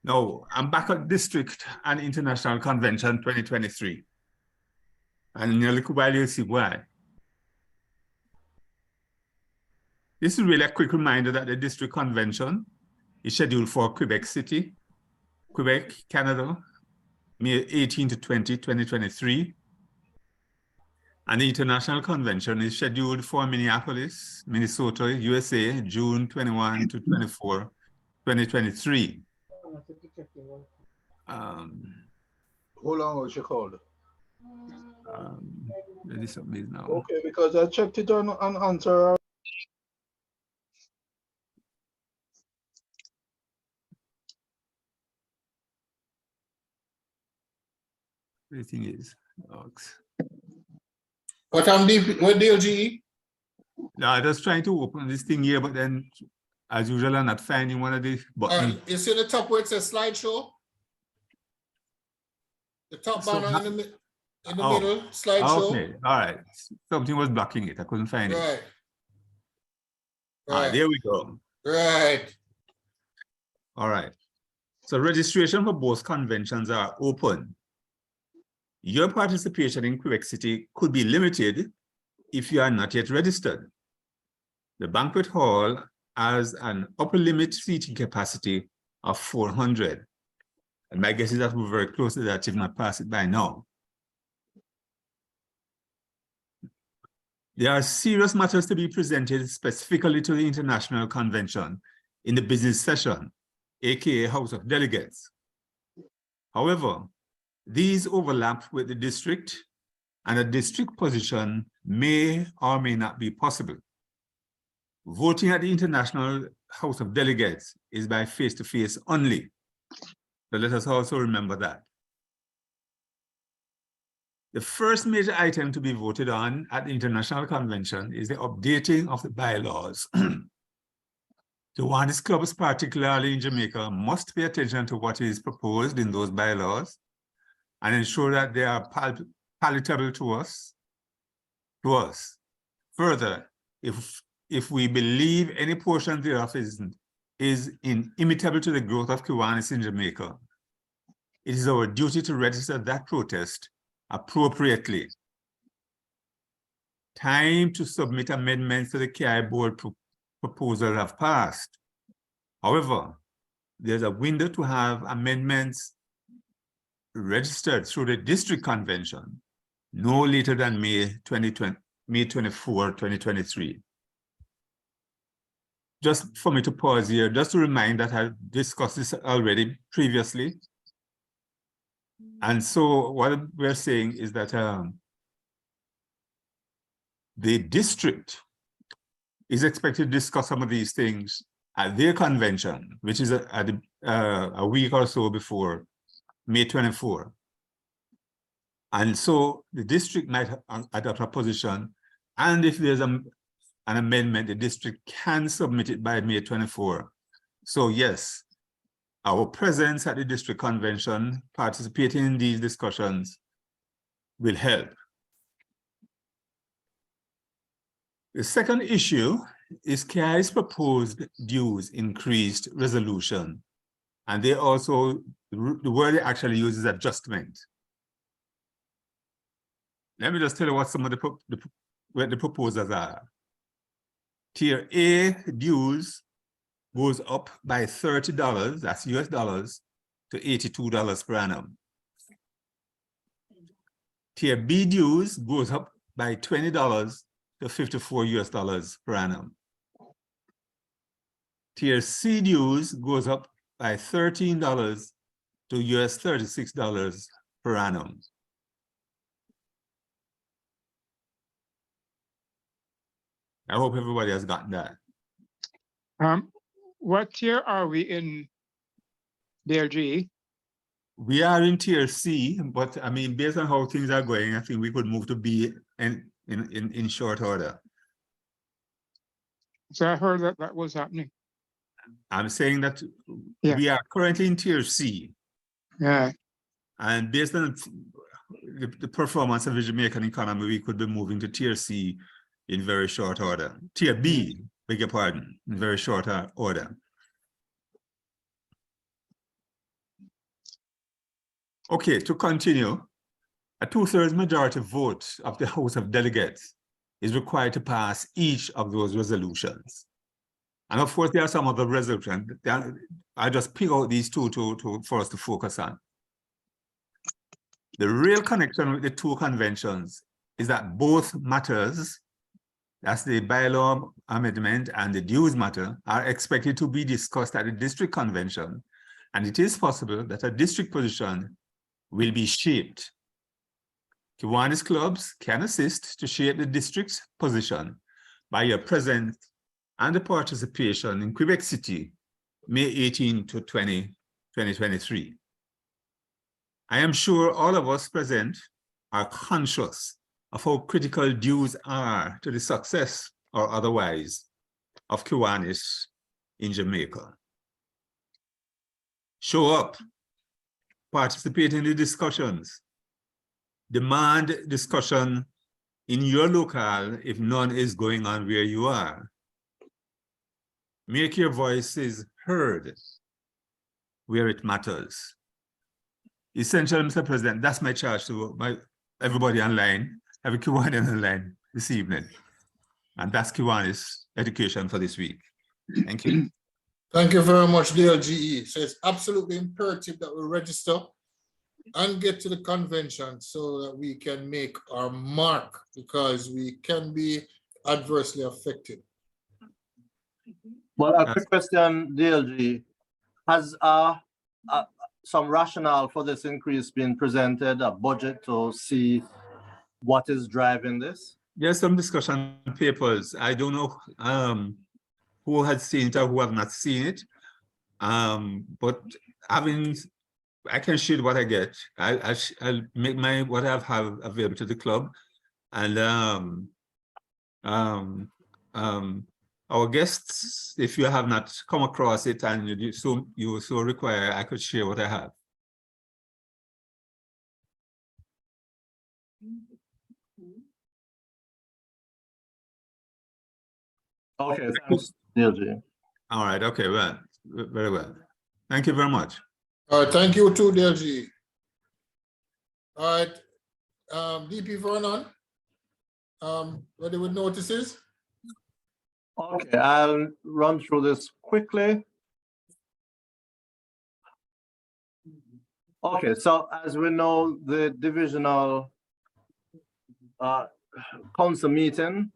Speaker 11: No, I'm back at District and International Convention 2023. And in a little while, you'll see why. This is really a quick reminder that the District Convention is scheduled for Quebec City, Quebec, Canada, May 18 to 20, 2023. And the International Convention is scheduled for Minneapolis, Minnesota, USA, June 21 to 24, 2023.
Speaker 3: Hold on, what's it called?
Speaker 11: This is now.
Speaker 3: Okay, because I checked it on answer.
Speaker 11: Everything is.
Speaker 1: What DLG?
Speaker 11: No, I was trying to open this thing here, but then, as usual, I'm not finding one of the buttons.
Speaker 1: You see the top where it says slideshow? The top banner in the middle, slideshow.
Speaker 11: Okay, all right. Something was blocking it. I couldn't find it.
Speaker 1: Right.
Speaker 11: All right, there we go.
Speaker 1: Right.
Speaker 11: All right. So registration for both conventions are open. Your participation in Quebec City could be limited if you are not yet registered. The banquet hall has an upper limit seating capacity of 400. And my guess is that we're very close to that, if not past it by now. There are serious matters to be presented specifically to the International Convention in the business session, aka House of Delegates. However, these overlap with the district, and a district position may or may not be possible. Voting at the International House of Delegates is by face-to-face only. So let us also remember that. The first major item to be voted on at the International Convention is the updating of the bylaws. The Kiwanis clubs, particularly in Jamaica, must pay attention to what is proposed in those bylaws and ensure that they are palatable to us. Further, if we believe any portion thereof is inimitable to the growth of Kiwanis in Jamaica, it is our duty to register that protest appropriately. Time to submit amendments to the KI board proposal have passed. However, there's a window to have amendments registered through the district convention no later than May 24, 2023. Just for me to pause here, just to remind that I discussed this already previously. And so what we're saying is that the district is expected to discuss some of these things at their convention, which is a week or so before May 24. And so the district might adopt a position, and if there's an amendment, the district can submit it by May 24. So yes, our presence at the district convention, participating in these discussions, will help. The second issue is KI's proposed dues increased resolution. And they also, the word they actually use is adjustment. Let me just tell you what some of the proposals are. Tier A dues goes up by $30, that's US dollars, to $82 per annum. Tier B dues goes up by $20 to $54 US per annum. Tier C dues goes up by $13 to US $36 per annum. I hope everybody has gotten that.
Speaker 8: What tier are we in, DLG?
Speaker 11: We are in tier C, but I mean, based on how things are going, I think we could move to B in short order.
Speaker 8: So I heard that that was happening.
Speaker 11: I'm saying that
Speaker 8: Yeah.
Speaker 11: we are currently in tier C.
Speaker 8: Yeah.
Speaker 11: And based on the performance of the Jamaican economy, we could be moving to tier C in very short order. Tier B, beg your pardon, in very short order. Okay, to continue, a 2/3 majority vote of the House of Delegates is required to pass each of those resolutions. And of course, there are some other resolutions. I just pick out these two for us to focus on. The real connection with the two conventions is that both matters, that's the bylaw amendment and the dues matter, are expected to be discussed at the district convention. And it is possible that a district position will be shaped. Kiwanis clubs can assist to shape the district's position by your presence and the participation in Quebec City, May 18 to 20, 2023. I am sure all of us present are conscious of how critical dues are to the success or otherwise of Kiwanis in Jamaica. Show up, participate in the discussions, demand discussion in your locale if none is going on where you are. Make your voices heard where it matters. Essential, Mr. President, that's my charge to everybody online, every Kiwanis online this evening. And that's Kiwanis education for this week. Thank you.
Speaker 1: Thank you very much, DLGE. So it's absolutely imperative that we register and get to the convention so that we can make our mark, because we can be adversely affected.
Speaker 10: Well, a quick question, DLG. Has some rationale for this increase been presented, a budget to see what is driving this?
Speaker 11: There's some discussion papers. I don't know who has seen it or who have not seen it. But I can share what I get. I'll make what I have available to the club. And our guests, if you have not come across it and you so require, I could share what I have.
Speaker 10: Okay, thanks, DLG.
Speaker 11: All right, okay, well, very well. Thank you very much.
Speaker 1: All right, thank you too, DLG. All right, DP Vernon, ready with notices?
Speaker 10: Okay, I'll run through this quickly. Okay, so as we know, the divisional council meeting,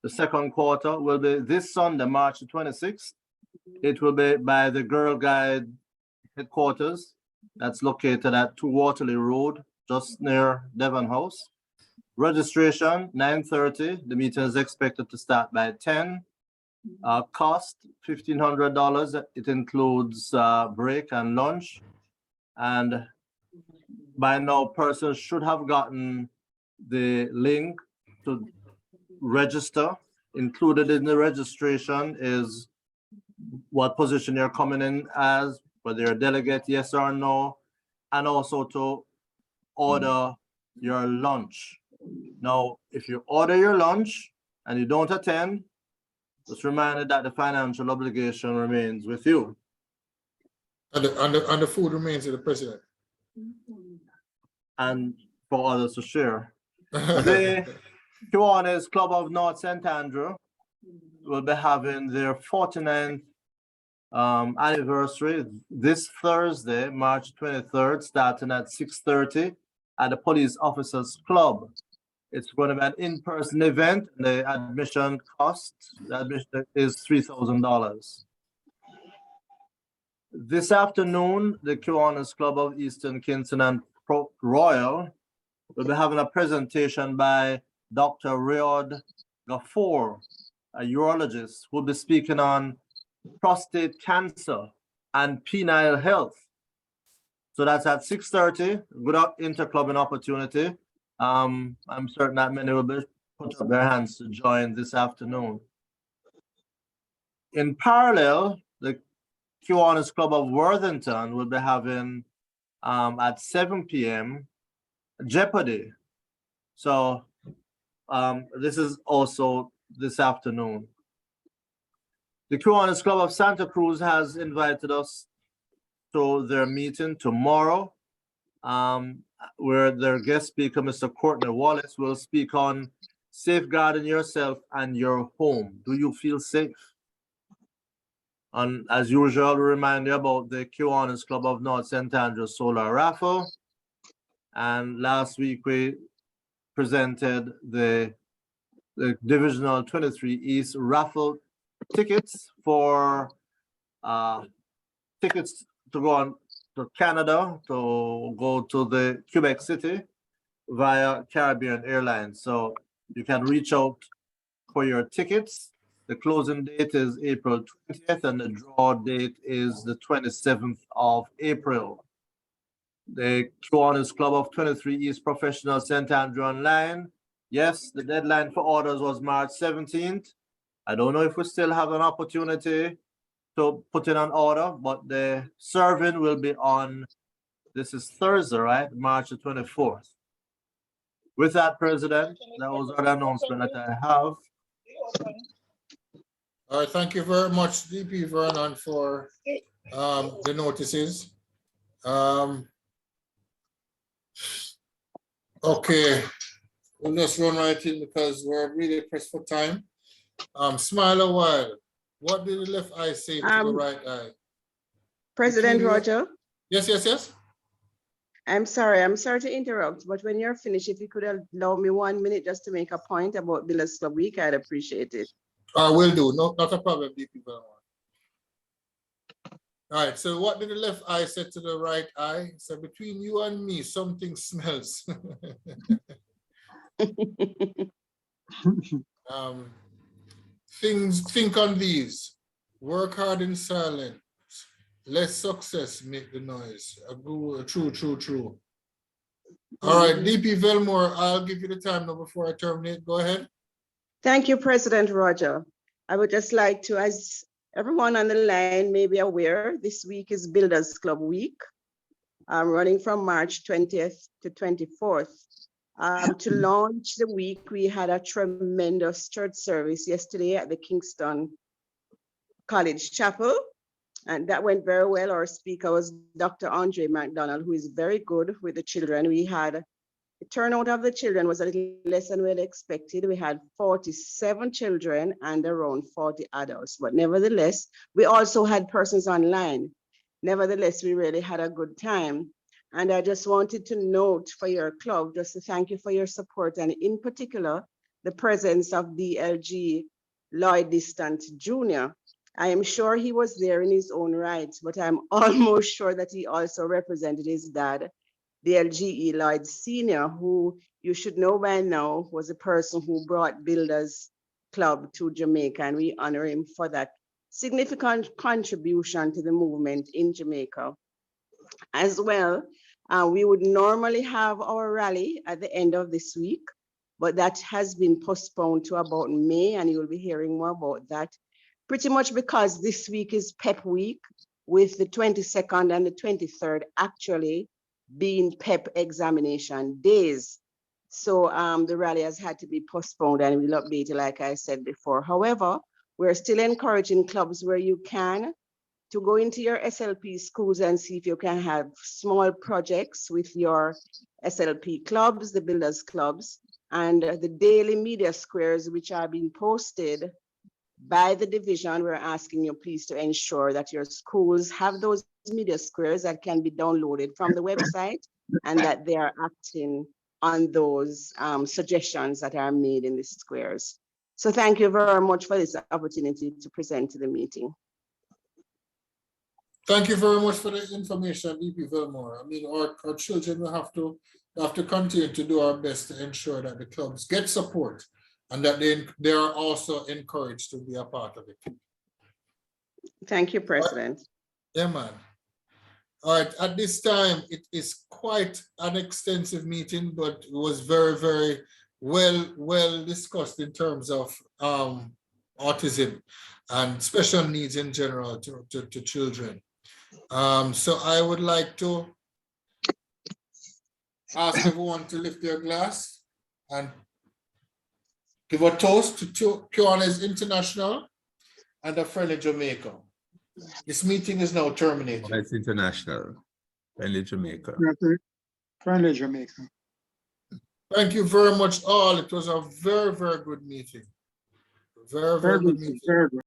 Speaker 10: the second quarter, will be this Sunday, March 26th. It will be by the Girl Guide headquarters. That's located at 2 Waterloo Road, just near Devon House. Registration, 9:30. The meeting is expected to start by 10. Cost, $1,500. It includes break and lunch. And by now, persons should have gotten the link to register. Included in the registration is what position you're coming in as, whether you're a delegate, yes or no, and also to order your lunch. Now, if you order your lunch and you don't attend, just reminded that the financial obligation remains with you.
Speaker 1: And the food remains with the president.
Speaker 10: And for others to share. The Kiwanis Club of North St. Andrew will be having their 49th anniversary this Thursday, March 23rd, starting at 6:30 at the Police Officers Club. It's going to be an in-person event. The admission cost, is $3,000. This afternoon, the Kiwanis Club of Eastern Kingston and Port Royal will be having a presentation by Dr. Riyad Ghafoor, a urologist, who will be speaking on prostate cancer and penile health. So that's at 6:30. Good interclubbing opportunity. I'm certain that many will be put up their hands to join this afternoon. In parallel, the Kiwanis Club of Worthington will be having at 7 p.m. Jeopardy. So this is also this afternoon. The Kiwanis Club of Santa Cruz has invited us to their meeting tomorrow, where their guest speaker, Mr. Courtney Wallace, will speak on safeguarding yourself and your home. Do you feel safe? And as usual, we remind you about the Kiwanis Club of North St. Andrews Solar Raffle. And last week we presented the Divisional 23 East raffle tickets for tickets to go on to Canada, to go to the Quebec City via Caribbean Airlines. So you can reach out for your tickets. The closing date is April 20th and the draw date is the 27th of April. The Kiwanis Club of 23 East Professional St. Andrew Online. Yes, the deadline for orders was March 17th. I don't know if we still have an opportunity to put in an order, but the serving will be on, this is Thursday, right? March the 24th. With that, President, that was our announcement that I have.
Speaker 1: All right, thank you very much, DP Vernon, for the notices. Okay, we'll just run right in because we're really pressed for time. Smile a while. What did the left eye say to the right eye?
Speaker 12: President Roger?
Speaker 1: Yes, yes, yes.
Speaker 12: I'm sorry to interrupt, but when you're finished, if you could allow me 1 minute just to make a point about Builders Club Week, I'd appreciate it.
Speaker 1: I will do. No, not a problem, DP Vernon. All right, so what did the left eye say to the right eye? So between you and me, something smells. Think on these. Work hard in silence. Less success make the noise. True. All right, DP Velmore, I'll give you the time now before I terminate. Go ahead.
Speaker 12: Thank you, President Roger. I would just like to, as everyone on the line may be aware, this week is Builders Club Week, running from March 20th to 24th. To launch the week, we had a tremendous church service yesterday at the Kingston College Chapel, and that went very well. Our speaker was Dr. Andre McDonald, who is very good with the children. We had the turnout of the children was a little less than we had expected. We had 47 children and around 40 adults, but nevertheless, we also had persons online. Nevertheless, we really had a good time. And I just wanted to note for your club, just to thank you for your support, and in particular, the presence of DLG Lloyd Distant Jr. I am sure he was there in his own right, but I'm almost sure that he also represented his dad, DLGE Lloyd Sr., who you should know by now was the person who brought Builders Club to Jamaica, and we honor him for that significant contribution to the movement in Jamaica. As well, we would normally have our rally at the end of this week, but that has been postponed to about May, and you'll be hearing more about that. Pretty much because this week is PEP week, with the 22nd and the 23rd actually being PEP examination days. So the rally has had to be postponed, and we'll update it like I said before. However, we're still encouraging clubs where you can to go into your SLP schools and see if you can have small projects with your SLP clubs, the Builders Clubs, and the daily media squares, which are being posted by the division. We're asking you please to ensure that your schools have those media squares that can be downloaded from the website, and that they are acting on those suggestions that are made in the squares. So thank you very much for this opportunity to present to the meeting.
Speaker 1: Thank you very much for the information, DP Velmore. I mean, our children will have to continue to do our best to ensure that the clubs get support and that they are also encouraged to be a part of it.
Speaker 12: Thank you, President.
Speaker 1: Yeah, man. All right, at this time, it is quite an extensive meeting, but it was very, very well discussed in terms of autism and special needs in general to children. So I would like to ask everyone to lift their glass and give a toast to Kiwanis International and a friendly Jamaica. This meeting is now terminated.
Speaker 11: It's international. Friendly Jamaica.
Speaker 8: Friendly Jamaica.
Speaker 1: Thank you very much all. It was a very, very good meeting. Very, very good meeting.
Speaker 8: Very good.